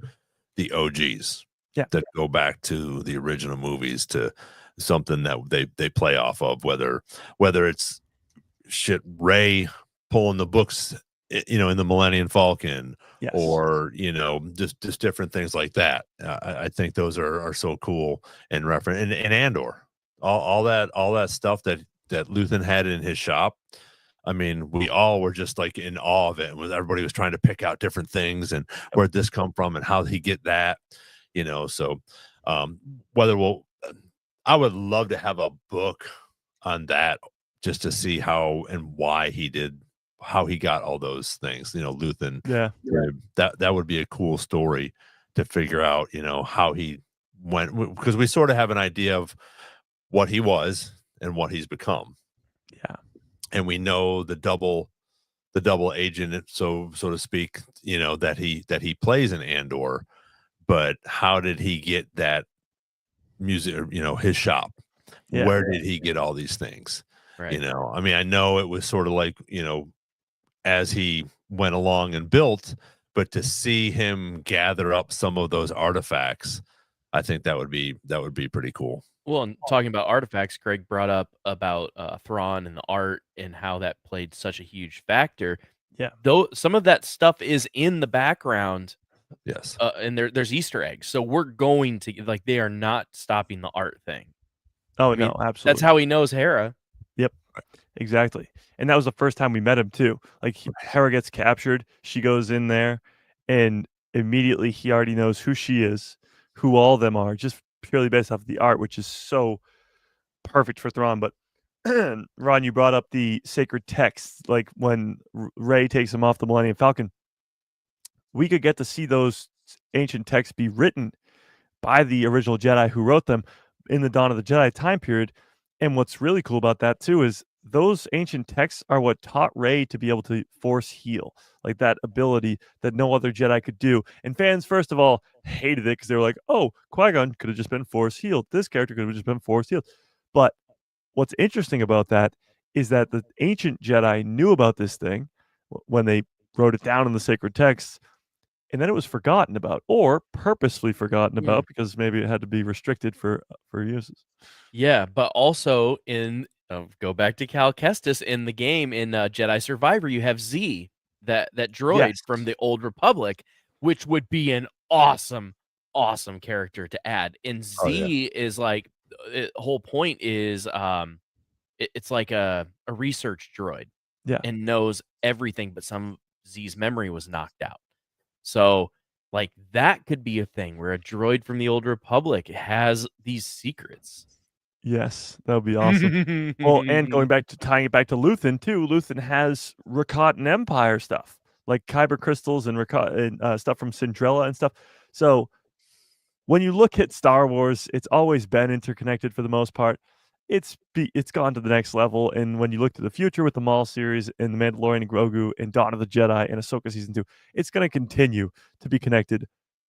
the OGs. Yeah. That go back to the original movies, to something that they play off of, whether it's Rey pulling the books, in the Millennium Falcon, yes, or just different things like that. I think those are so cool and reference and Andor, all that stuff that Luthen had in his shop. I mean, we all were just like in awe of it. Everybody was trying to pick out different things and where'd this come from and how did he get that, so I would love to have a book on that, just to see how and why how he got all those things, Luthen. Yeah. That would be a cool story to figure out, how he went, because we sort of have an idea of what he was and what he's become. Yeah. And we know the double agent, so to speak, that he plays in Andor, but how did he get that music, his shop? Yeah. Where did he get all these things? Right. I mean, I know it was sort of like, as he went along and built, but to see him gather up some of those artifacts, I think that would be pretty cool. Well, and talking about artifacts, Greg brought up about Thrawn and the art and how that played such a huge factor. Yeah. Though some of that stuff is in the background, Yes. and there's Easter eggs. So we're going to like they are not stopping the art thing. Oh I mean, no, absolutely. That's how he knows Hera. Yep, exactly. And that was the first time we met him too. Like Hera gets captured, she goes in there, and immediately he already knows who she is, who all of them are, just purely based off of the art, which is so perfect for Thrawn. But Ron, you brought up the sacred texts, like when Rey takes him off the Millennium Falcon. We could get to see those ancient texts be written by the original Jedi who wrote them in the Dawn of the Jedi time period. And what's really cool about that too is those ancient texts are what taught Rey to be able to force heal, like that ability that no other Jedi could do. And fans, first of all, hated it because they were like, "Oh, Qui-Gon could have just been force healed. This character could have just been force healed." But what's interesting about that is that the ancient Jedi knew about this thing when they wrote it down in the sacred texts, and then it was forgotten about, or purposely forgotten about, because maybe it had to be restricted for uses. Yeah, but also in go back to Cal Kestis in the game in Jedi Survivor, you have Z, that droid Yes. from the Old Republic, which would be an awesome character to add. And Z is like whole point is it's like a research droid. Yeah. And knows everything, but some of Z's memory was knocked out. So like that could be a thing where a droid from the Old Republic has these secrets. Yes, that would be awesome. Well, and going back to tying it back to Luthen too, Luthen has Rakatan Empire stuff, like Kyber crystals and stuff from Cinderella and stuff. So when you look at Star Wars, it's always been interconnected for the most part. It's gone to the next level, and when you look to the future with the Maul series and the Mandalorian and Grogu and Dawn of the Jedi and Ahsoka season 2, it's going to continue to be connected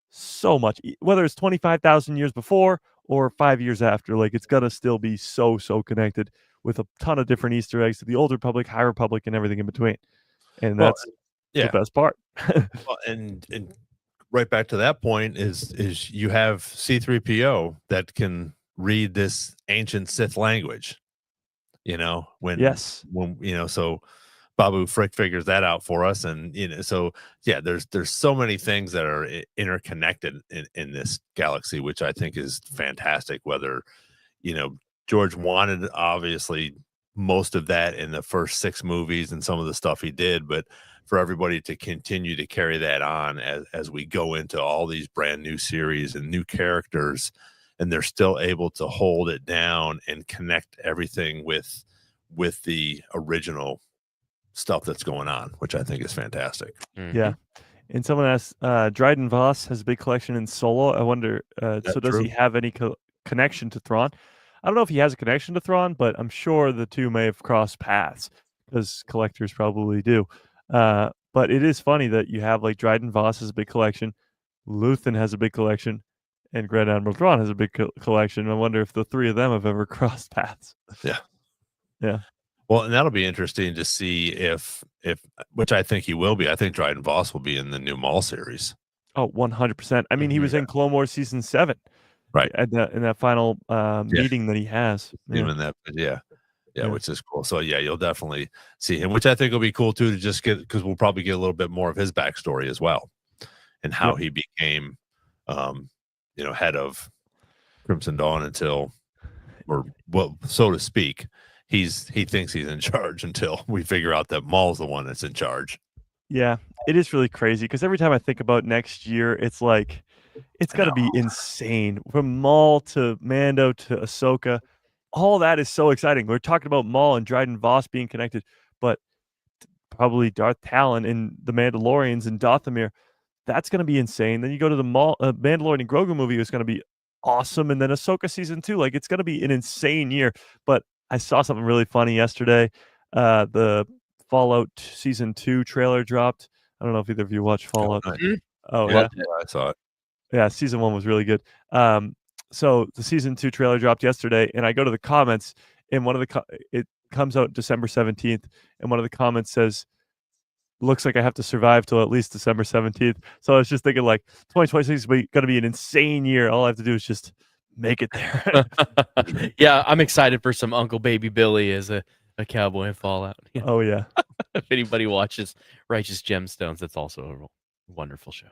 so much, whether it's 25,000 years before or 5 years after. Like it's gonna still be so connected with a ton of different Easter eggs to the Old Republic, High Republic, and everything in between. And that's the best part. Well, and right back to that point is you have C-3PO that can read this ancient Sith language. When so Babu Frick figures that out for us, and so there's so many things that are interconnected in this galaxy, which I think is fantastic. Whether George wanted obviously most of that in the first 6 movies and some of the stuff he did, but for everybody to continue to carry that on as we go into all these brand new series and new characters, and they're still able to hold it down and connect everything with the original stuff that's going on, which I think is fantastic. Yeah. And someone asked, Dryden Voss has a big collection in Solo. I wonder, so does he have any connection to Thrawn? I don't know if he has a connection to Thrawn, but I'm sure the two may have crossed paths, because collectors probably do. But it is funny that you have like Dryden Voss has a big collection, Luthen has a big collection, and Grand Admiral Thrawn has a big collection. I wonder if the three of them have ever crossed paths. Yeah. Well, and that'll be interesting to see if which I think he will be. I think Dryden Voss will be in the new Maul series. Oh, 100%. I mean, he was in Clone Wars season 7, right? In that final meeting that he has. In that, which is cool. So you'll definitely see him, which I think will be cool too, to just get, because we'll probably get a little bit more of his backstory as well, and how he became, head of Crimson Dawn until, or well, so to speak. He thinks he's in charge until we figure out that Maul's the one that's in charge. Yeah, it is really crazy, because every time I think about next year, it's like it's got to be insane. From Maul to Mando to Ahsoka, all that is so exciting. We're talking about Maul and Dryden Voss being connected, but probably Darth Talon and the Mandalorians and Dathomir. That's going to be insane. Then you go to the Mandalorian and Grogu movie, it's going to be awesome, and then Ahsoka season 2. Like it's going to be an insane year. But I saw something really funny yesterday. The Fallout season 2 trailer dropped. I don't know if either of you watched Fallout. Oh yeah, I saw it. Yeah, season 1 was really good. So the season 2 trailer dropped yesterday, and I go to the comments, and one of the it comes out December 17th, and one of the comments says, looks like I have to survive till at least December 17th. So I was just thinking like 2026 is going to be an insane year. All I have to do is just make it there. Yeah, I'm excited for some Uncle Baby Billy as a cowboy in Fallout. Yeah. Oh yeah. If anybody watches Righteous Gemstones, that's also a wonderful show.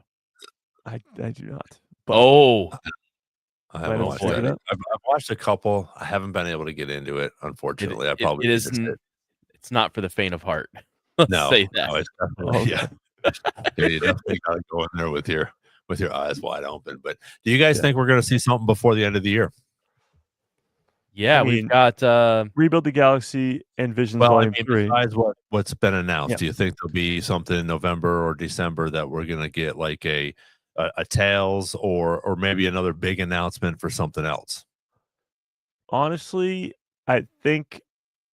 I do not. But Oh, I Might haven't have watched to check it. it out. I've watched a couple. I haven't been able to get into it, unfortunately. I probably it is. just did. It's not for the faint of heart. Let's No, say that. no, it's definitely Okay. yeah. Yeah, you definitely got to go in there with your eyes wide open. But do you guys think we're going to see something before the end of the year? Yeah, I we've mean, got Rebuild the Galaxy and Visions Well, I Volume mean, 3. besides what's been announced, Yeah. do you think there'll be something in November or December that we're going to get like a Tales or maybe another big announcement for something else? Honestly, I think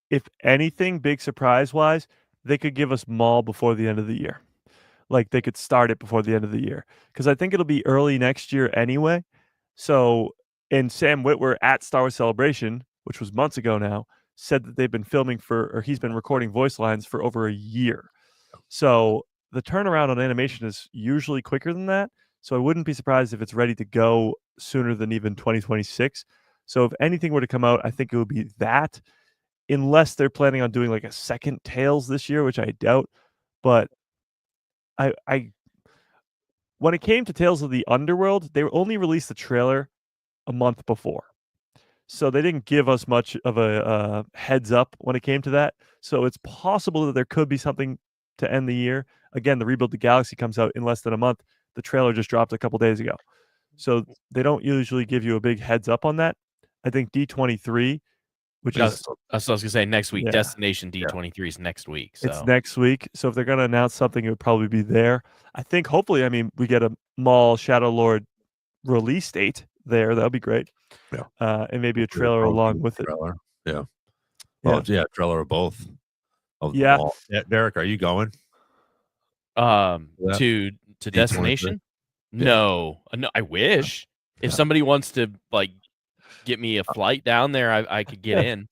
if anything, big surprise wise, they could give us Maul before the end of the year. Like they could start it before the end of the year, because I think it'll be early next year anyway. So, and Sam Witwer at Star Wars Celebration, which was months ago now, said that they've been filming or he's been recording voice lines for over a year. So the turnaround on animation is usually quicker than that. So I wouldn't be surprised if it's ready to go sooner than even 2026. So if anything were to come out, I think it would be that, unless they're planning on doing like a second Tales this year, which I doubt. But I when it came to Tales of the Underworld, they only released the trailer a month before. So they didn't give us much of a heads up when it came to that. So it's possible that there could be something to end the year. Again, the Rebuild the Galaxy comes out in less than a month. The trailer just dropped a couple days ago. So they don't usually give you a big heads up on that. I think D23, which is I was gonna say next week. Yeah. Destination D23 is next week. So it's next week. So if they're going to announce something, it would probably be there. I think hopefully, I mean, we get a Maul Shadow Lord release date there. That would be great. Yeah. And maybe a trailer along with it. Trailer. Yeah. Well, yeah, trailer of both. Yeah. Derek, are you going? to Destination? No, I wish. If somebody wants to like get me a flight down there, I could get in.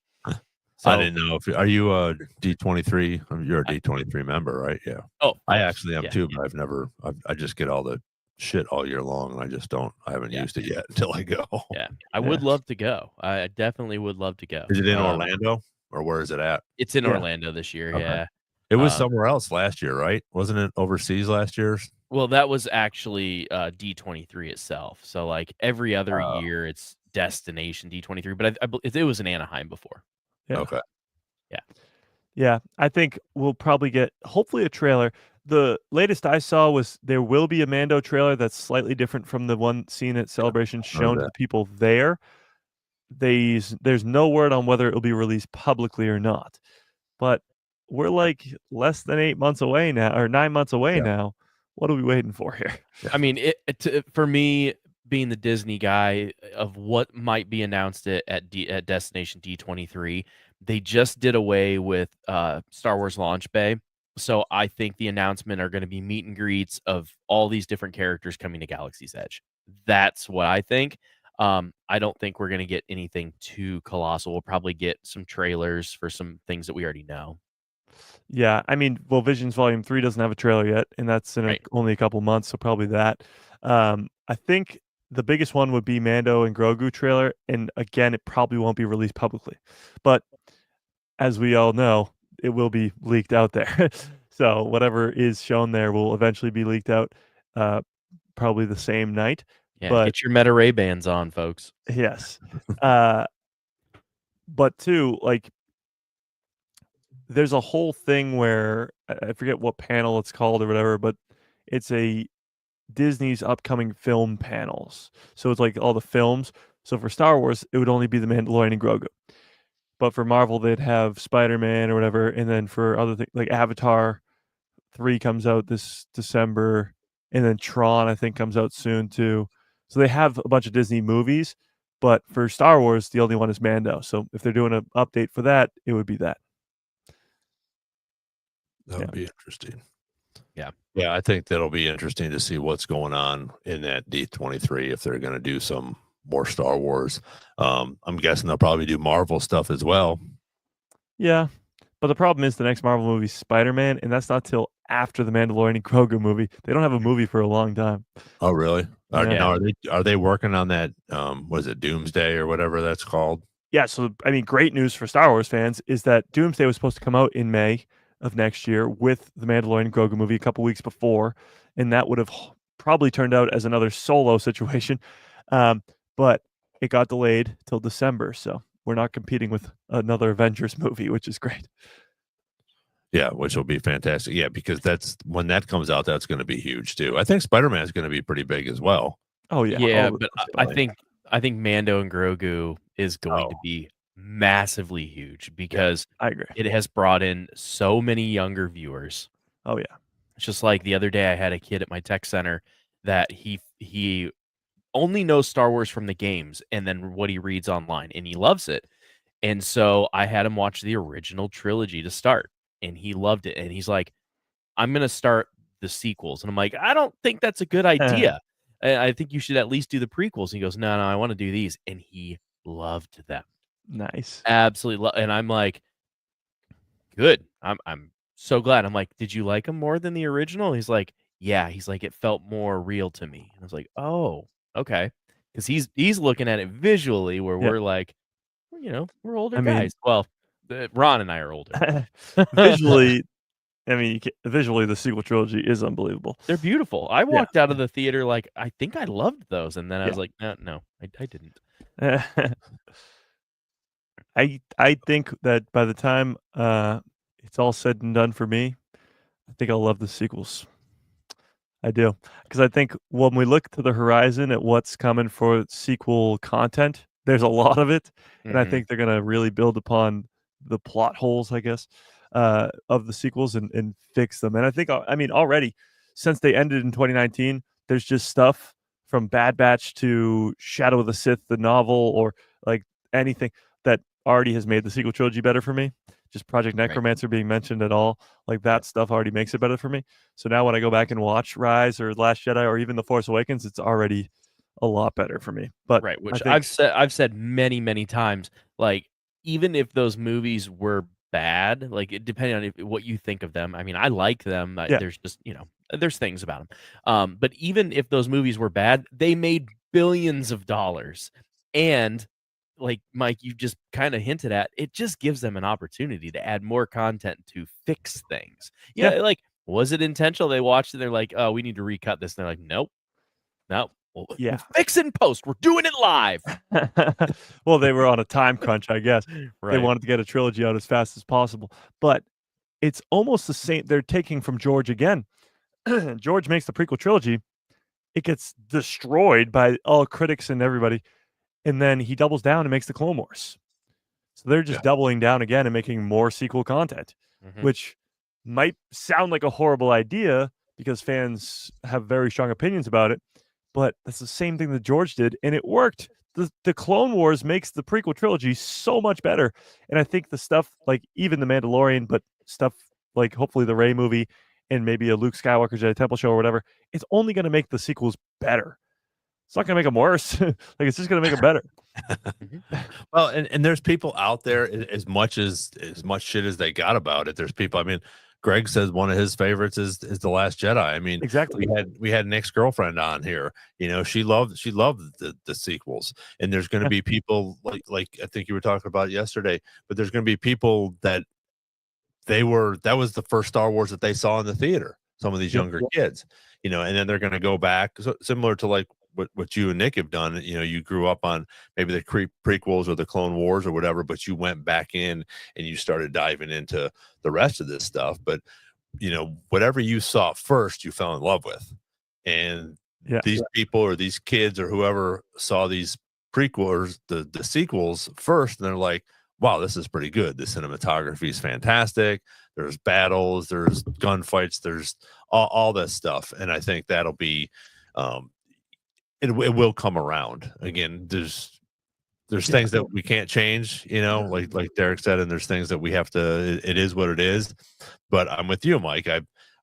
So I didn't know if are you a D23? You're a D23 member, right? Yeah. Oh, I actually am too, yeah. but I've never. I just get all the shit all year long, and I just don't. I haven't used it yet until I go. Yeah, I would love to go. I definitely would love to go. Is it in Orlando or where is it at? It's in Orlando this year. Okay. Yeah. It was somewhere else last year, right? Wasn't it overseas last year? Well, that was actually D23 itself. So like every other year, it's Destination D23. But it was in Anaheim before. Yeah. Okay. Yeah. Yeah. I think we'll probably get hopefully a trailer. The latest I saw was there will be a Mando trailer that's slightly different from the one seen at Celebration shown to the people there. There's no word on whether it will be released publicly or not. But we're like less than 8 months away now, or 9 months away now. What are we waiting for here? I mean, for me, being the Disney guy of what might be announced at Destination D23, they just did away with Star Wars Launch Bay. So I think the announcement are going to be meet and greets of all these different characters coming to Galaxy's Edge. That's what I think. I don't think we're going to get anything too colossal. We'll probably get some trailers for some things that we already know. Yeah, I mean, well, Visions Volume 3 doesn't have a trailer yet, and that's in only a couple months, so probably that. I think the biggest one would be Mando and Grogu trailer, and again, it probably won't be released publicly. But as we all know, it will be leaked out there. So whatever is shown there will eventually be leaked out, probably the same night. Yeah, but get your Meta Ray Bans on, folks. Yes. But too, like, there's a whole thing where I forget what panel it's called or whatever, but it's a Disney's upcoming film panels. So it's like all the films. So for Star Wars, it would only be The Mandalorian and Grogu. But for Marvel, they'd have Spider-Man or whatever. And then for other things, like Avatar 3 comes out this December. And then Tron, I think, comes out soon too. So they have a bunch of Disney movies. But for Star Wars, the only one is Mando. So if they're doing an update for that, it would be that. That would be interesting. Yeah. Yeah, I think that'll be interesting to see what's going on in that D23 if they're going to do some more Star Wars. I'm guessing they'll probably do Marvel stuff as well. Yeah. But the problem is the next Marvel movie is Spider-Man, and that's not till after the Mandalorian and Grogu movie. They don't have a movie for a long time. Oh, really? Yeah. Are they working on that? Was it Doomsday or whatever that's called? Yeah, so I mean, great news for Star Wars fans is that Doomsday was supposed to come out in May of next year with the Mandalorian and Grogu movie a couple weeks before, and that would have probably turned out as another solo situation, but it got delayed till December, so we're not competing with another Avengers movie, which is great. Yeah, which will be fantastic. Yeah, because that's when that comes out, that's going to be huge too. I think Spider-Man is going to be pretty big as well. Oh yeah, Yeah, all the but stuff I behind it. think Mando and Grogu is going to Oh. be massively huge because I agree. it has brought in so many younger viewers. Oh yeah, It's just like the other day I had a kid at my tech center that he only knows Star Wars from the games and then what he reads online, and he loves it. And so I had him watch the original trilogy to start, and he loved it. And he's like, I'm going to start the sequels. And I'm like, I don't think that's a good idea. I think you should at least do the prequels. And he goes, no, I want to do these. And he loved them. nice. Absolutely. And I'm like, good. I'm so glad. I'm like, did you like them more than the original? He's like, yeah. He's like, it felt more real to me. And I was like, oh, okay. Because he's looking at it visually where Yeah. we're like, we're older I mean- guys. Well, Ron and I are older. Visually, I mean, visually, the sequel trilogy is unbelievable. They're beautiful. I walked out of the theater like, I think I loved those. And then I Yeah. was like, no, I didn't. I think that by the time it's all said and done for me, I think I'll love the sequels. I do, because I think when we look to the horizon at what's coming for sequel content, there's a lot of it, and I Mhm. think they're gonna really build upon the plot holes, I guess, of the sequels and fix them. And I think, I mean, already since they ended in 2019, there's just stuff from Bad Batch to Shadow of the Sith, the novel, or like anything that already has made the sequel trilogy better for me. Just Project Right. Necromancer being mentioned at all, like that stuff already makes it better for me. So now when I go back and watch Rise or Last Jedi or even The Force Awakens, it's already a lot better for me. But Right, which I think, I've said many, many times, like, even if those movies were bad, like, depending on what you think of them, I mean, I like them, Yeah. there's just, there's things about them, but even if those movies were bad, they made billions of dollars, and, like, Mike, you just kinda hinted at, it just gives them an opportunity to add more content to fix things. Yeah, Yeah. like, was it intentional? They watched it, they're like, "Oh, we need to recut this," and they're like, "Nope. Nope. We'll Yeah. fix in post. We're doing it live." well, they were on a time crunch, I guess. They Right. wanted to get a trilogy out as fast as possible. But it's almost the same. They're taking from George again. George makes the prequel trilogy. It gets destroyed by all critics and everybody. And then he doubles down and makes the Clone Wars. So they're just doubling down again and making more sequel content, Mhm. which might sound like a horrible idea because fans have very strong opinions about it. But that's the same thing that George did, and it worked. The Clone Wars makes the prequel trilogy so much better. And I think the stuff like even the Mandalorian, but stuff like hopefully the Rey movie and maybe a Luke Skywalker Jedi Temple show or whatever, it's only going to make the sequels better. It's not going to make them worse. Like it's just going to make them better. Well, and there's people out there as much shit as they got about it. There's people. I mean, Greg says one of his favorites is the Last Jedi. I mean, Exactly. we had an ex-girlfriend on here. She loved the sequels. And there's going to be people like I think you were talking about yesterday, but there's going to be people that that was the first Star Wars that they saw in the theater. Some of these younger kids, and then they're going to go back, similar to like what you and Nick have done. You grew up on maybe the prequels or the Clone Wars or whatever, but you went back in and you started diving into the rest of this stuff. But whatever you saw first, you fell in love with. And these people or these kids or whoever saw these prequels, the sequels first, and they're like, wow, this is pretty good. The cinematography is fantastic. There's battles, there's gunfights, there's all this stuff. And I think that'll be, it will come around. Again, there's things that we can't change, like Derek said, and there's things that we have to, it is what it is. But I'm with you, Mike. I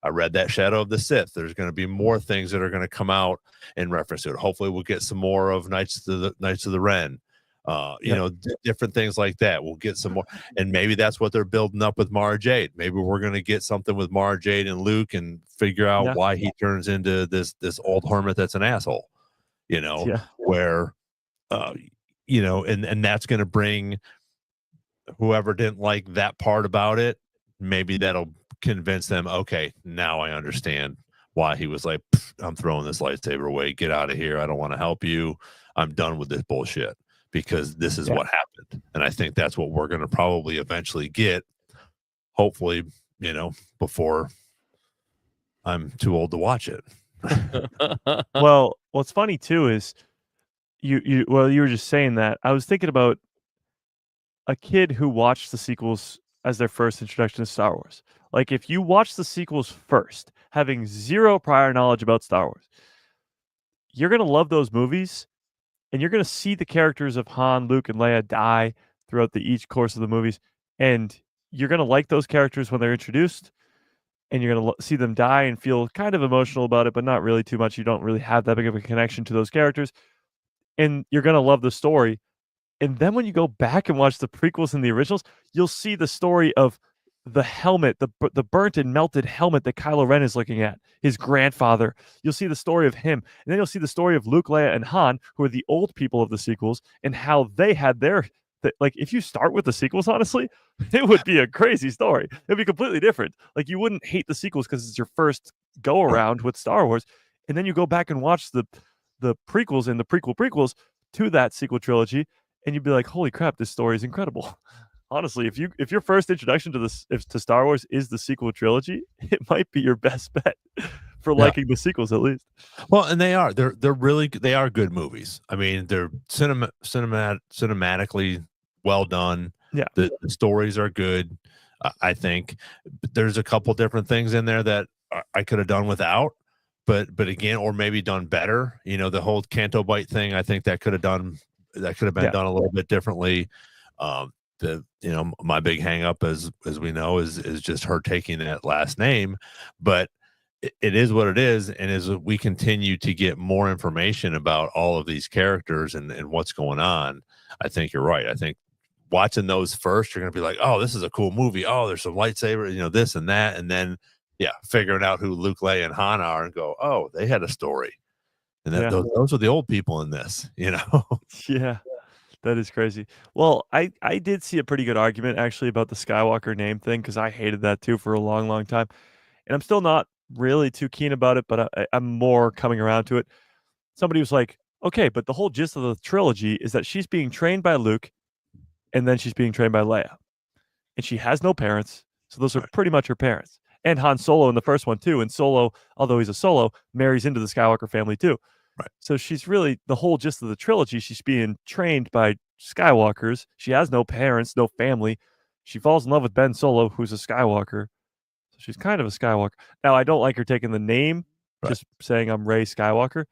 read that Shadow of the Sith. There's going to be more things that are going to come out in reference to it. Hopefully we'll get some more of Knights of the Ren. You know, different things like that. We'll get some more, and maybe that's what they're building up with Mara Jade. Maybe we're going to get something with Mara Jade and Luke and figure out why he turns into this old hermit that's an asshole, you know, where, you know, and that's going to bring whoever didn't like that part about it. Maybe that'll convince them, okay, now I understand why he was like, I'm throwing this lightsaber away. Get out of here. I don't want to help you. I'm done with this bullshit. Because this is what happened. And I think that's what we're going to probably eventually get, hopefully, you know, before I'm too old to watch it. Well, what's funny too is you were just saying that. I was thinking about a kid who watched the sequels as their first introduction to Star Wars. Like if you watch the sequels first, having zero prior knowledge about Star Wars, you're going to love those movies. And you're going to see the characters of Han, Luke, and Leia die throughout each course of the movies. And you're going to like those characters when they're introduced. And you're going to see them die and feel kind of emotional about it, but not really too much. You don't really have that big of a connection to those characters. And you're going to love the story. And then when you go back and watch the prequels and the originals, you'll see the story of the helmet, the burnt and melted helmet that Kylo Ren is looking at, his grandfather. You'll see the story of him. And then you'll see the story of Luke, Leia, and Han, who are the old people of the sequels, and how they had their... Like, if you start with the sequels, honestly, it would be a crazy story. It'd be completely different. Like, you wouldn't hate the sequels because it's your first go-around with Star Wars. And then you go back and watch the prequels and the prequels to that sequel trilogy, and you'd be like, holy crap, this story is incredible. Honestly, if your first introduction to Star Wars is the sequel trilogy, it might be your best bet for liking the sequels at least. Well, and they're really good movies. I mean, they're cinematically well done. Yeah, the stories are good. I think there's a couple different things in there that I could have done without, but again, or maybe done better. You know, the whole Canto Bite thing. I think that could have been done a little bit differently. My big hang up, as we know, is just her taking that last name, but it is what it is. And as we continue to get more information about all of these characters and what's going on, I think you're right. I think watching those first, you're going to be like, oh, this is a cool movie. Oh, there's some lightsaber, you know, this and that. And then, figuring out who Luke, Leia, and Han are and go, oh, they had a story. And those are the old people in this, you know? Yeah. That is crazy. Well, I did see a pretty good argument actually about the Skywalker name thing because I hated that too for a long, long time. And I'm still not really too keen about it, but I'm more coming around to it. Somebody was like, okay, but the whole gist of the trilogy is that she's being trained by Luke and then she's being trained by Leia. And she has no parents. So those are pretty much her parents. And Han Solo in the first one too. And Solo, although he's a Solo, marries into the Skywalker family too. Right. So she's really the whole gist of the trilogy. She's being trained by Skywalkers. She has no parents, no family. She falls in love with Ben Solo, who's a Skywalker. So she's kind of a Skywalker. Now, I don't like her taking the name, just saying I'm Rey Skywalker,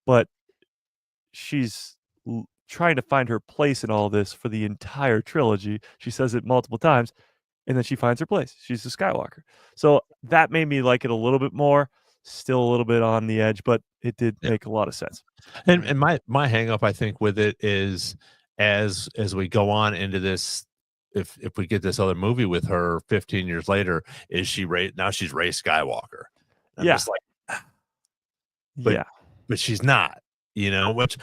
but she's trying to find her place in all this for the entire trilogy. She says it multiple times, and then she finds her place. She's a Skywalker. So that made me like it a little bit more. Still a little bit on the edge, but it did make a lot of sense. And my hang up, I think, with it is as we go on into this, if we get this other movie with her 15 years later, is she now she's Rey Skywalker. I'm just like, but she's not, you know, which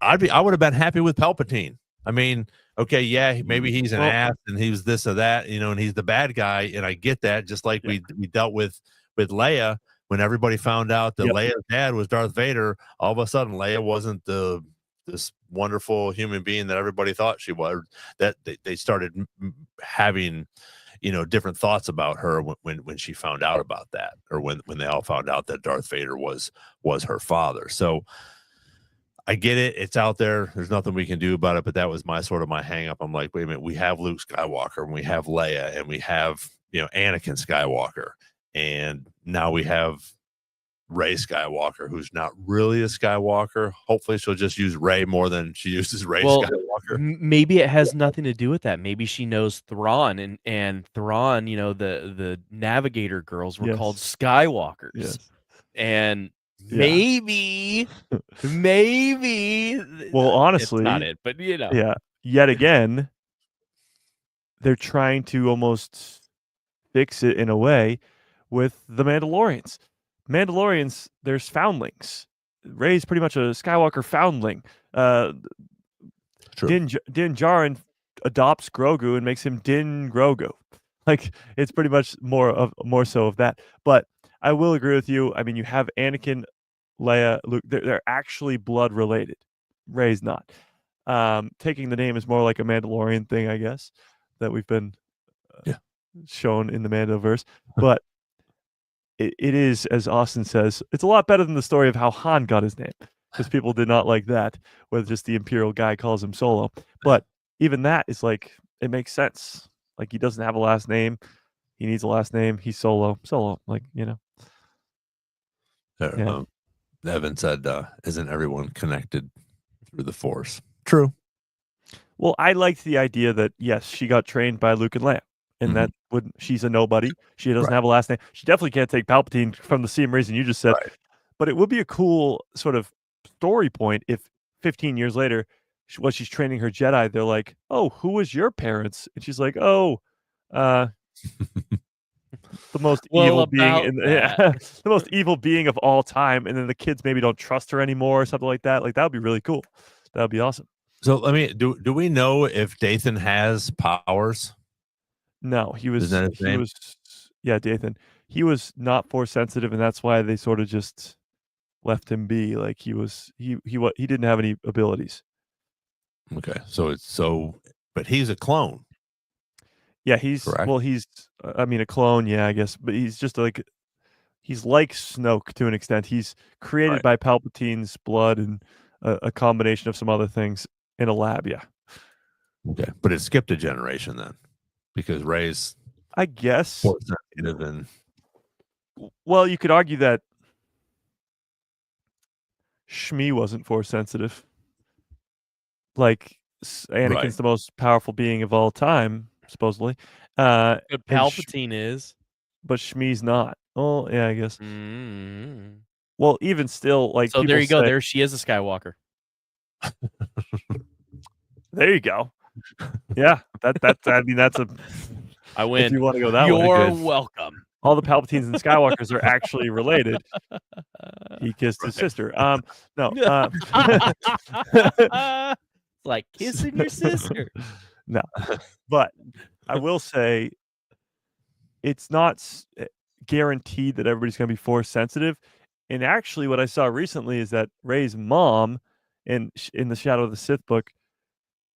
I would have been happy with Palpatine. I mean, okay, maybe he's an ass and he was this or that, you know, and he's the bad guy, and I get that, just like we dealt with Leia. When everybody found out that Leia's dad was Darth Vader, all of a sudden Leia wasn't this wonderful human being that everybody thought she was. That they started having, you know, different thoughts about her when she found out about that, or when they all found out that Darth Vader was her father. So I get it; it's out there. There's nothing we can do about it. But that was my hang up. I'm like, wait a minute, we have Luke Skywalker, and we have Leia, and we have, you know, Anakin Skywalker. And now we have Rey Skywalker, who's not really a Skywalker. Hopefully she'll just use Rey more than she uses Rey Skywalker. Maybe it has nothing to do with that. Maybe she knows Thrawn, and Thrawn, you know, the Navigator girls were called Skywalkers. Yes. And maybe well, honestly, it's not it, but you know. yet again, they're trying to almost fix it in a way with the Mandalorians. Mandalorians, there's foundlings. Rey's pretty much a Skywalker foundling. True. Din Djarin adopts Grogu and makes him Din Grogu. Like, it's pretty much more so of that. But I will agree with you. I mean, you have Anakin, Leia, Luke. They're actually blood related. Rey's not. Taking the name is more like a Mandalorian thing, I guess, that we've been shown in the Mandoverse. But it is, as Austin says, it's a lot better than the story of how Han got his name, because people did not like that, where just the Imperial guy calls him Solo. But even that is like, it makes sense. Like, he doesn't have a last name. He needs a last name. He's Solo. Like, Evan said, isn't everyone connected through the Force? True. Well, I liked the idea that, yes, she got trained by Luke and Leia, and that she's a nobody. She doesn't have a last name. She definitely can't take Palpatine from the same reason you just said. Right. But it would be a cool sort of story point if 15 years later, while she's training her Jedi, they're like, "Oh, who was your parents?" And she's like, "Oh, the most evil being the most evil being of all time." And then the kids maybe don't trust her anymore or something like that. Like, that would be really cool. That would be awesome. So let me do we know if Dathan has powers? No, he was Isn't that his name? Dathan. He was not Force sensitive, and that's why they sort of just left him be. Like, he didn't have any abilities. Okay, but he's a clone. Yeah, he's correct? Well, he's a clone, yeah, I guess, but he's just he's like Snoke to an extent. He's created by Palpatine's blood and a combination of some other things in a lab, yeah. Okay, but it skipped a generation then, because Rey's, I guess. Force sensitive and Well, you could argue that Shmi wasn't Force sensitive. Like, Anakin's the most powerful being of all time, supposedly. Palpatine is, but Shmi's not. Oh, yeah, I guess. Mm-hmm. Well, even still, like, so there you go. There she is, a Skywalker. There you go. Yeah, that's a. I win. If you want to go that way, you're welcome. All the Palpatines and Skywalkers are actually related. He kissed his sister. No. Like kissing your sister. No, but I will say, it's not guaranteed that everybody's going to be Force sensitive. And actually, what I saw recently is that Rey's mom, in the Shadow of the Sith book,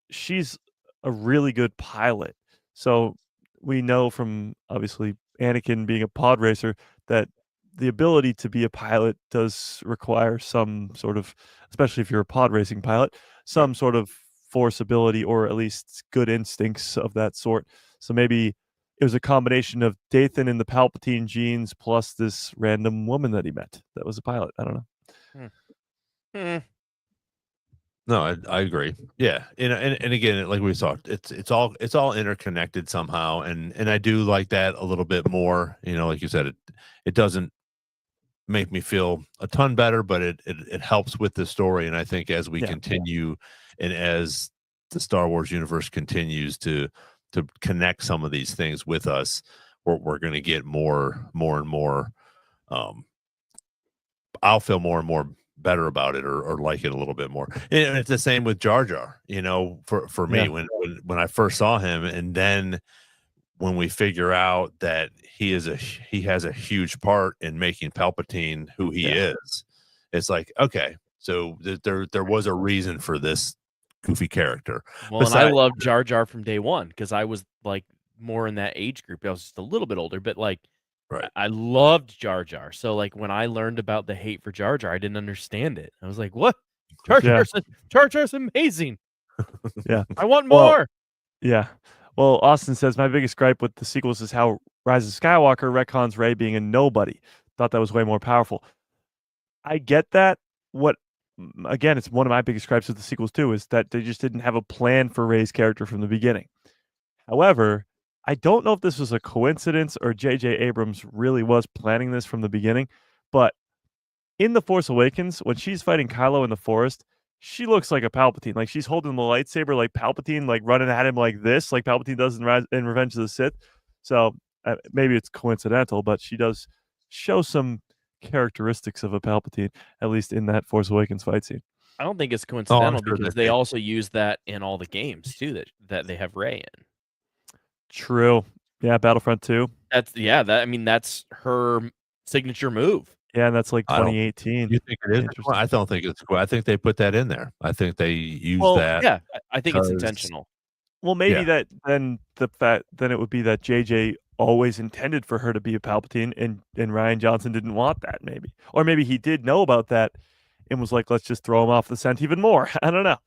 she's a really good pilot. So we know from, obviously, Anakin being a pod racer that the ability to be a pilot does require some sort of, especially if you're a pod racing pilot, some sort of Force ability, or at least good instincts of that sort. So maybe it was a combination of Dathan and the Palpatine genes plus this random woman that he met that was a pilot. I don't know. No, I agree. Yeah, and again, like we talked, it's all interconnected somehow, and I do like that a little bit more. Like you said, it doesn't make me feel a ton better, but it helps with the story. And I think as we continue, and as the Star Wars universe continues to connect some of these things with us, we're going to get more and more. I'll feel more and more better about it, or like it a little bit more. And it's the same with Jar Jar, for me, when I first saw him, and then when we figure out that he has a huge part in making Palpatine who he is, it's like, okay, so there was a reason for this goofy character. Well, and I loved Jar Jar from day one, because I was like more in that age group. I was just a little bit older, but like, I loved Jar Jar. So like, when I learned about the hate for Jar Jar, I didn't understand it. I was like, what? Jar Jar's amazing. Yeah. I want more. Yeah. Well, Austin says, my biggest gripe with the sequels is how Rise of Skywalker retcons Rey being a nobody. Thought that was way more powerful. I get that. Again, it's one of my biggest gripes with the sequels too, is that they just didn't have a plan for Rey's character from the beginning. However, I don't know if this was a coincidence or J.J. Abrams really was planning this from the beginning, but in The Force Awakens, when she's fighting Kylo in the forest, she looks like a Palpatine. Like she's holding the lightsaber like Palpatine, like running at him like this, like Palpatine does in Revenge of the Sith. So maybe it's coincidental, but she does show some characteristics of a Palpatine, at least in that Force Awakens fight scene. I don't think it's Oh, I'm coincidental sure because they also use that in all the games too that they have Rey in. True. Yeah, Battlefront 2. That's her signature move. Yeah, and that's like I don't- 2018. You think it is? Interesting. I don't think it's cool. I think they put that in there. I think they use Well, that. yeah, I think it's because- intentional. Well, maybe Yeah. that then it would be that JJ always intended for her to be a Palpatine, and Rian Johnson didn't want that, maybe, or maybe he did know about that and was like, let's just throw him off the scent even more. I don't know.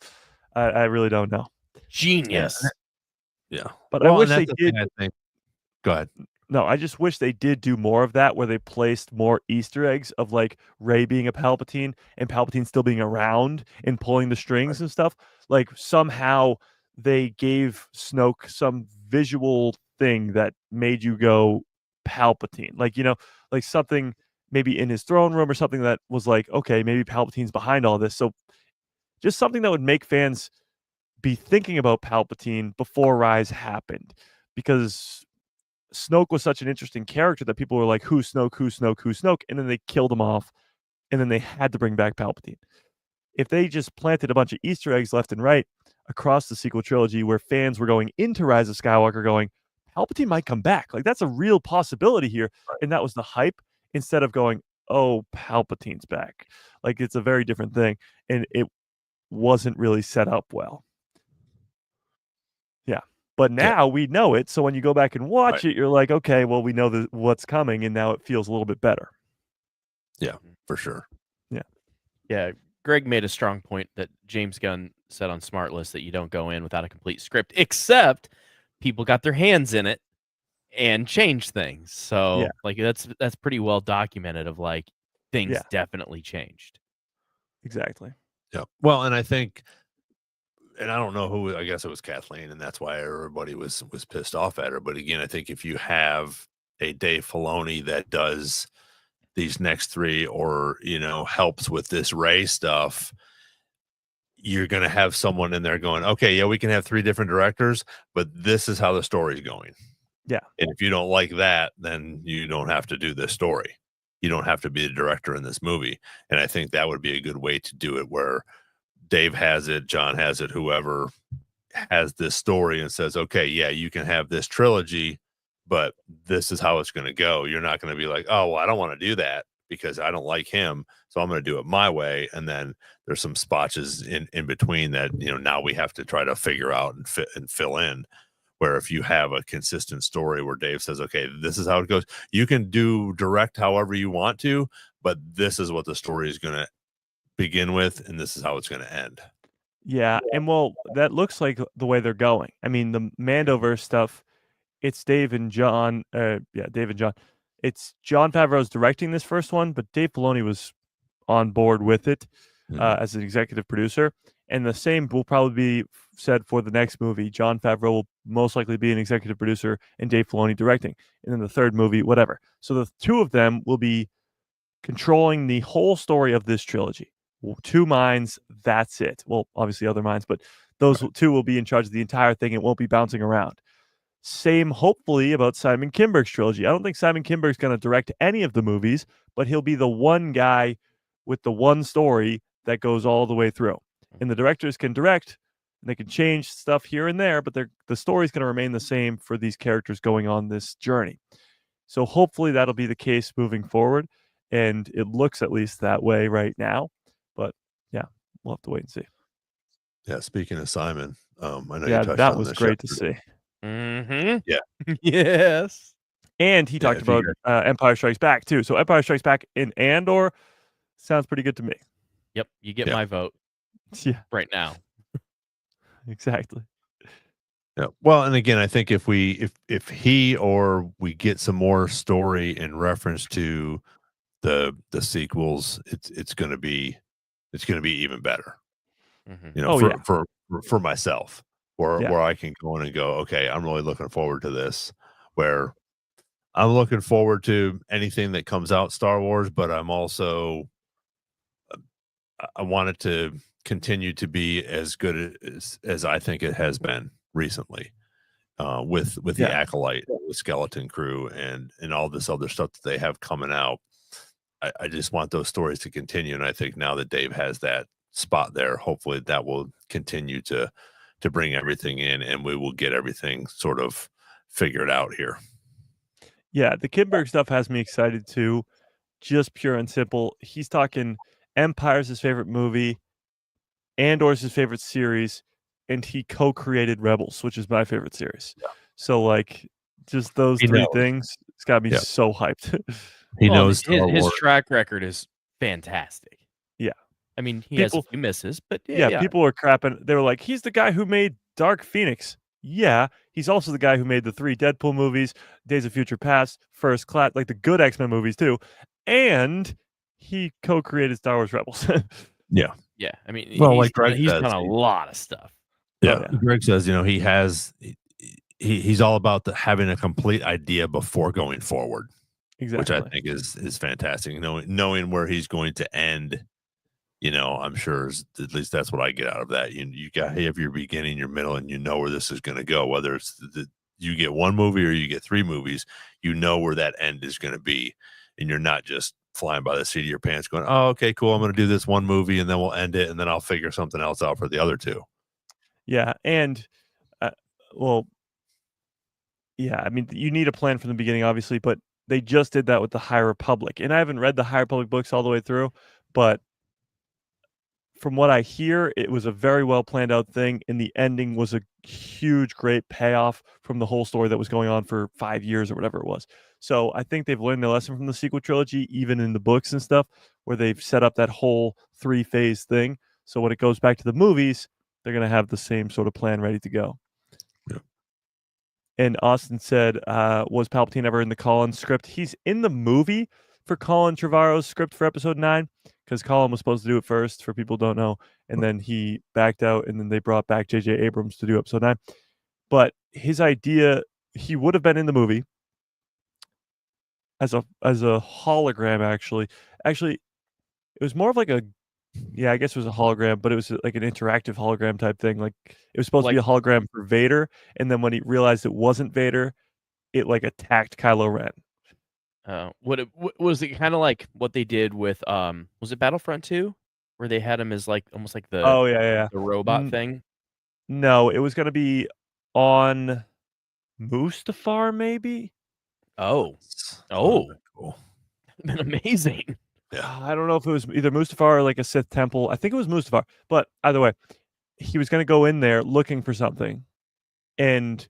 I really don't know. Genius. Yeah. But Well, I wish and they that's the did. thing, I think. Go ahead. No, I just wish they did do more of that, where they placed more Easter eggs of like Rey being a Palpatine and Palpatine still being around and pulling the strings and stuff. Like somehow they gave Snoke some visual thing that made you go Palpatine. Like, like something maybe in his throne room or something that was like, okay, maybe Palpatine's behind all this. So just something that would make fans be thinking about Palpatine before Rise happened. Because Snoke was such an interesting character that people were like, who's Snoke, who's Snoke, who's Snoke? And then they killed him off. And then they had to bring back Palpatine. If they just planted a bunch of Easter eggs left and right across the sequel trilogy where fans were going into Rise of Skywalker going, Palpatine might come back. Like that's a real possibility here. Right. And that was the hype instead of going, oh, Palpatine's back. Like it's a very different thing. And it wasn't really set up well. Yeah. But now we know it. So when you go back and watch it, you're like, okay, well, we know what's coming. And now it feels a little bit better. Yeah, for sure. Yeah. Greg made a strong point that James Gunn said on Smartlist that you don't go in without a complete script, except people got their hands in it and changed things. So like that's pretty well documented of like things definitely changed. Exactly. Yeah. Well, and I think, and I don't know who, I guess it was Kathleen, and that's why everybody was pissed off at her. But again, I think if you have a Dave Filoni that does these next three or, helps with this Rey stuff, you're going to have someone in there going, okay, yeah, we can have three different directors, but this is how the story's going. Yeah. And if you don't like that, then you don't have to do this story. You don't have to be the director in this movie. And I think that would be a good way to do it, where Dave has it, John has it, whoever has this story and says, okay, yeah, you can have this trilogy, but this is how it's going to go. You're not going to be like, oh, well, I don't want to do that because I don't like him, so I'm going to do it my way. And then there's some spotches in between that, now we have to try to figure out and fit and fill in. Where if you have a consistent story where Dave says, okay, this is how it goes, you can direct however you want to, but this is what the story is going to begin with, and this is how it's going to end. Yeah, and well, that looks like the way they're going. I mean, the Mandoverse stuff, it's Dave and John. Dave and John. It's Jon Favreau's directing this first one, but Dave Filoni was on board with it as an executive producer. And the same will probably be said for the next movie. Jon Favreau will most likely be an executive producer and Dave Filoni directing. And then the third movie, whatever. So the two of them will be controlling the whole story of this trilogy. Two minds, that's it. Well, obviously other minds, but those two will be in charge of the entire thing. It won't be bouncing around. Same, hopefully, about Simon Kinberg's trilogy. I don't think Simon Kinberg's going to direct any of the movies, but he'll be the one guy with the one story that goes all the way through. And the directors can direct, and they can change stuff here and there, but the story's going to remain the same for these characters going on this journey. So hopefully that'll be the case moving forward, and it looks at least that way right now. But yeah, we'll have to wait and see. Yeah, speaking of Simon, I know you touched that on was this great to yesterday. see. Mm-hmm. Yeah. Yes. And he talked about Empire Strikes Back too. So Empire Strikes Back in Andor sounds pretty good to me. Yep, you get my vote. Yeah, right now. Exactly. Yeah. Well, and again, I think if he or we get some more story in reference to the sequels, it's going to be even better. Mm-hmm. For myself, where I can go in and go, okay, I'm really looking forward to this. Where I'm looking forward to anything that comes out Star Wars, but I'm also I want it to continue to be as good as I think it has been recently, with the Acolyte, the Skeleton Crew, and all this other stuff that they have coming out. I just want those stories to continue, and I think now that Dave has that spot there, hopefully that will continue to bring everything in, and we will get everything sort of figured out here. Yeah, the Kinberg stuff has me excited too. Just pure and simple. He's talking Empire's his favorite movie, Andor's his favorite series, and he co-created Rebels, which is my favorite series. Yeah. So like just those three things, it's got me so hyped. He knows his track record is fantastic. Yeah. I mean, he has a few misses, but yeah, people were crapping. They were like, he's the guy who made Dark Phoenix. Yeah, he's also the guy who made the 3 Deadpool movies, Days of Future Past, First Class, like the good X-Men movies too. And he co-created Star Wars Rebels. Yeah. Yeah. I mean, well, like Greg he's says, done a lot of stuff. Yeah. Greg says, he has he's all about having a complete idea before going forward. Exactly. Which I think is fantastic. Knowing where he's going to end, I'm sure at least that's what I get out of that. You got have your beginning, your middle, and you know where this is going to go. Whether it's you get 1 movie or you get 3 movies, you know where that end is going to be, and you're not just flying by the seat of your pants going, oh, okay, cool, I'm going to do this 1 movie and then we'll end it and then I'll figure something else out for the other 2. Yeah, and I mean, you need a plan from the beginning, obviously, but they just did that with the High Republic, and I haven't read the High Republic books all the way through, but from what I hear, it was a very well planned out thing, and the ending was a huge, great payoff from the whole story that was going on for 5 years or whatever it was. So I think they've learned their lesson from the sequel trilogy, even in the books and stuff, where they've set up that whole 3-phase thing. So when it goes back to the movies, they're going to have the same sort of plan ready to go. Yeah. And Austin said, was Palpatine ever in the Colin script? He's in the movie for Colin Trevorrow's script for episode 9, because Colin was supposed to do it first, for people who don't know, and then he backed out, and then they brought back J.J. Abrams to do episode 9. But his idea, he would have been in the movie as a hologram, actually. Actually, it was more of like I guess it was a hologram, but it was like an interactive hologram type thing. Like it was supposed to be a hologram for Vader, and then when he realized it wasn't Vader, it like attacked Kylo Ren. What was it kind of like what they did with was it Battlefront 2, where they had him as like almost like the the robot thing? No, it was going to be on Mustafar, maybe. Oh, cool. Been amazing. Yeah, I don't know if it was either Mustafar or like a Sith temple. I think it was Mustafar, but either way, he was going to go in there looking for something and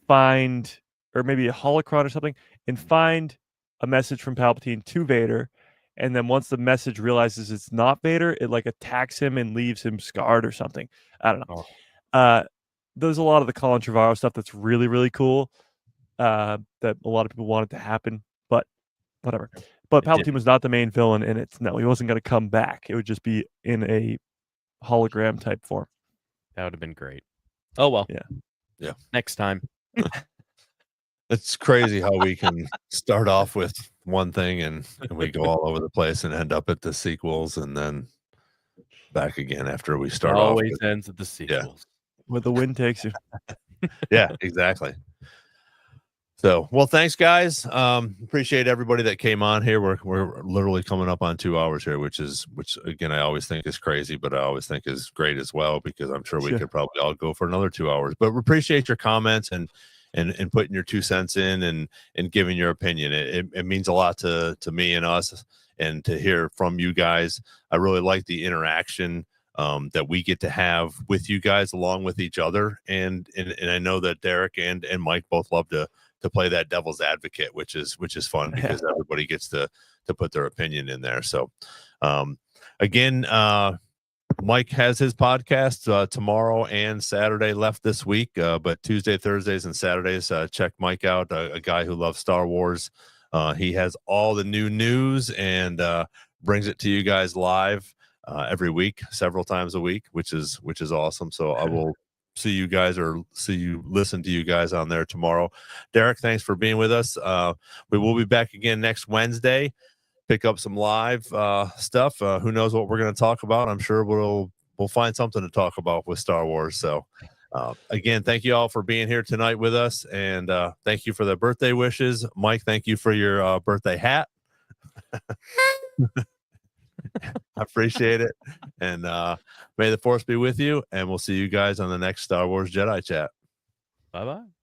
find, or maybe a holocron or something, and find a message from Palpatine to Vader. And then once the message realizes it's not Vader, it like attacks him and leaves him scarred or something. I don't know. There's a lot of the Colin Trevorrow stuff that's really, really cool, that a lot of people wanted to happen, but whatever. But Palpatine was not the main villain in it. No, he wasn't going to come back. It would just be in a hologram type form. That would have been great. Oh, well. Yeah. Next time. It's crazy how we can start off with one thing and we go all over the place and end up at the sequels and then back again after we start off. Always ends at the sequels. Where the wind takes you. Yeah, exactly. So, well, thanks, guys. Appreciate everybody that came on here. We're literally coming up on 2 hours here, which again I always think is crazy, but I always think is great as well, because I'm sure we could probably all go for another 2 hours. But we appreciate your comments and putting your 2 cents in and giving your opinion. It means a lot to me and us, and to hear from you guys. I really like the interaction that we get to have with you guys along with each other, and I know that Derek and Mike both love to play that devil's advocate, which is fun, because everybody gets to put their opinion in there. So again, Mike has his podcast tomorrow and Saturday left this week, but Tuesday, Thursdays, and Saturdays, check Mike out, a guy who loves Star Wars. He has all the new news and brings it to you guys live every week, several times a week, which is awesome. So I will listen to you guys on there tomorrow. Derek, thanks for being with us. We will be back again next Wednesday, pick up some live stuff. Who knows what we're going to talk about? I'm sure we'll we'll find something to talk about with Star Wars. So again, thank you all for being here tonight with us, and thank you for the birthday wishes. Mike, thank you for your birthday hat. I appreciate it. And may the force be with you, and we'll see you guys on the next Star Wars Jedi chat. Bye-bye.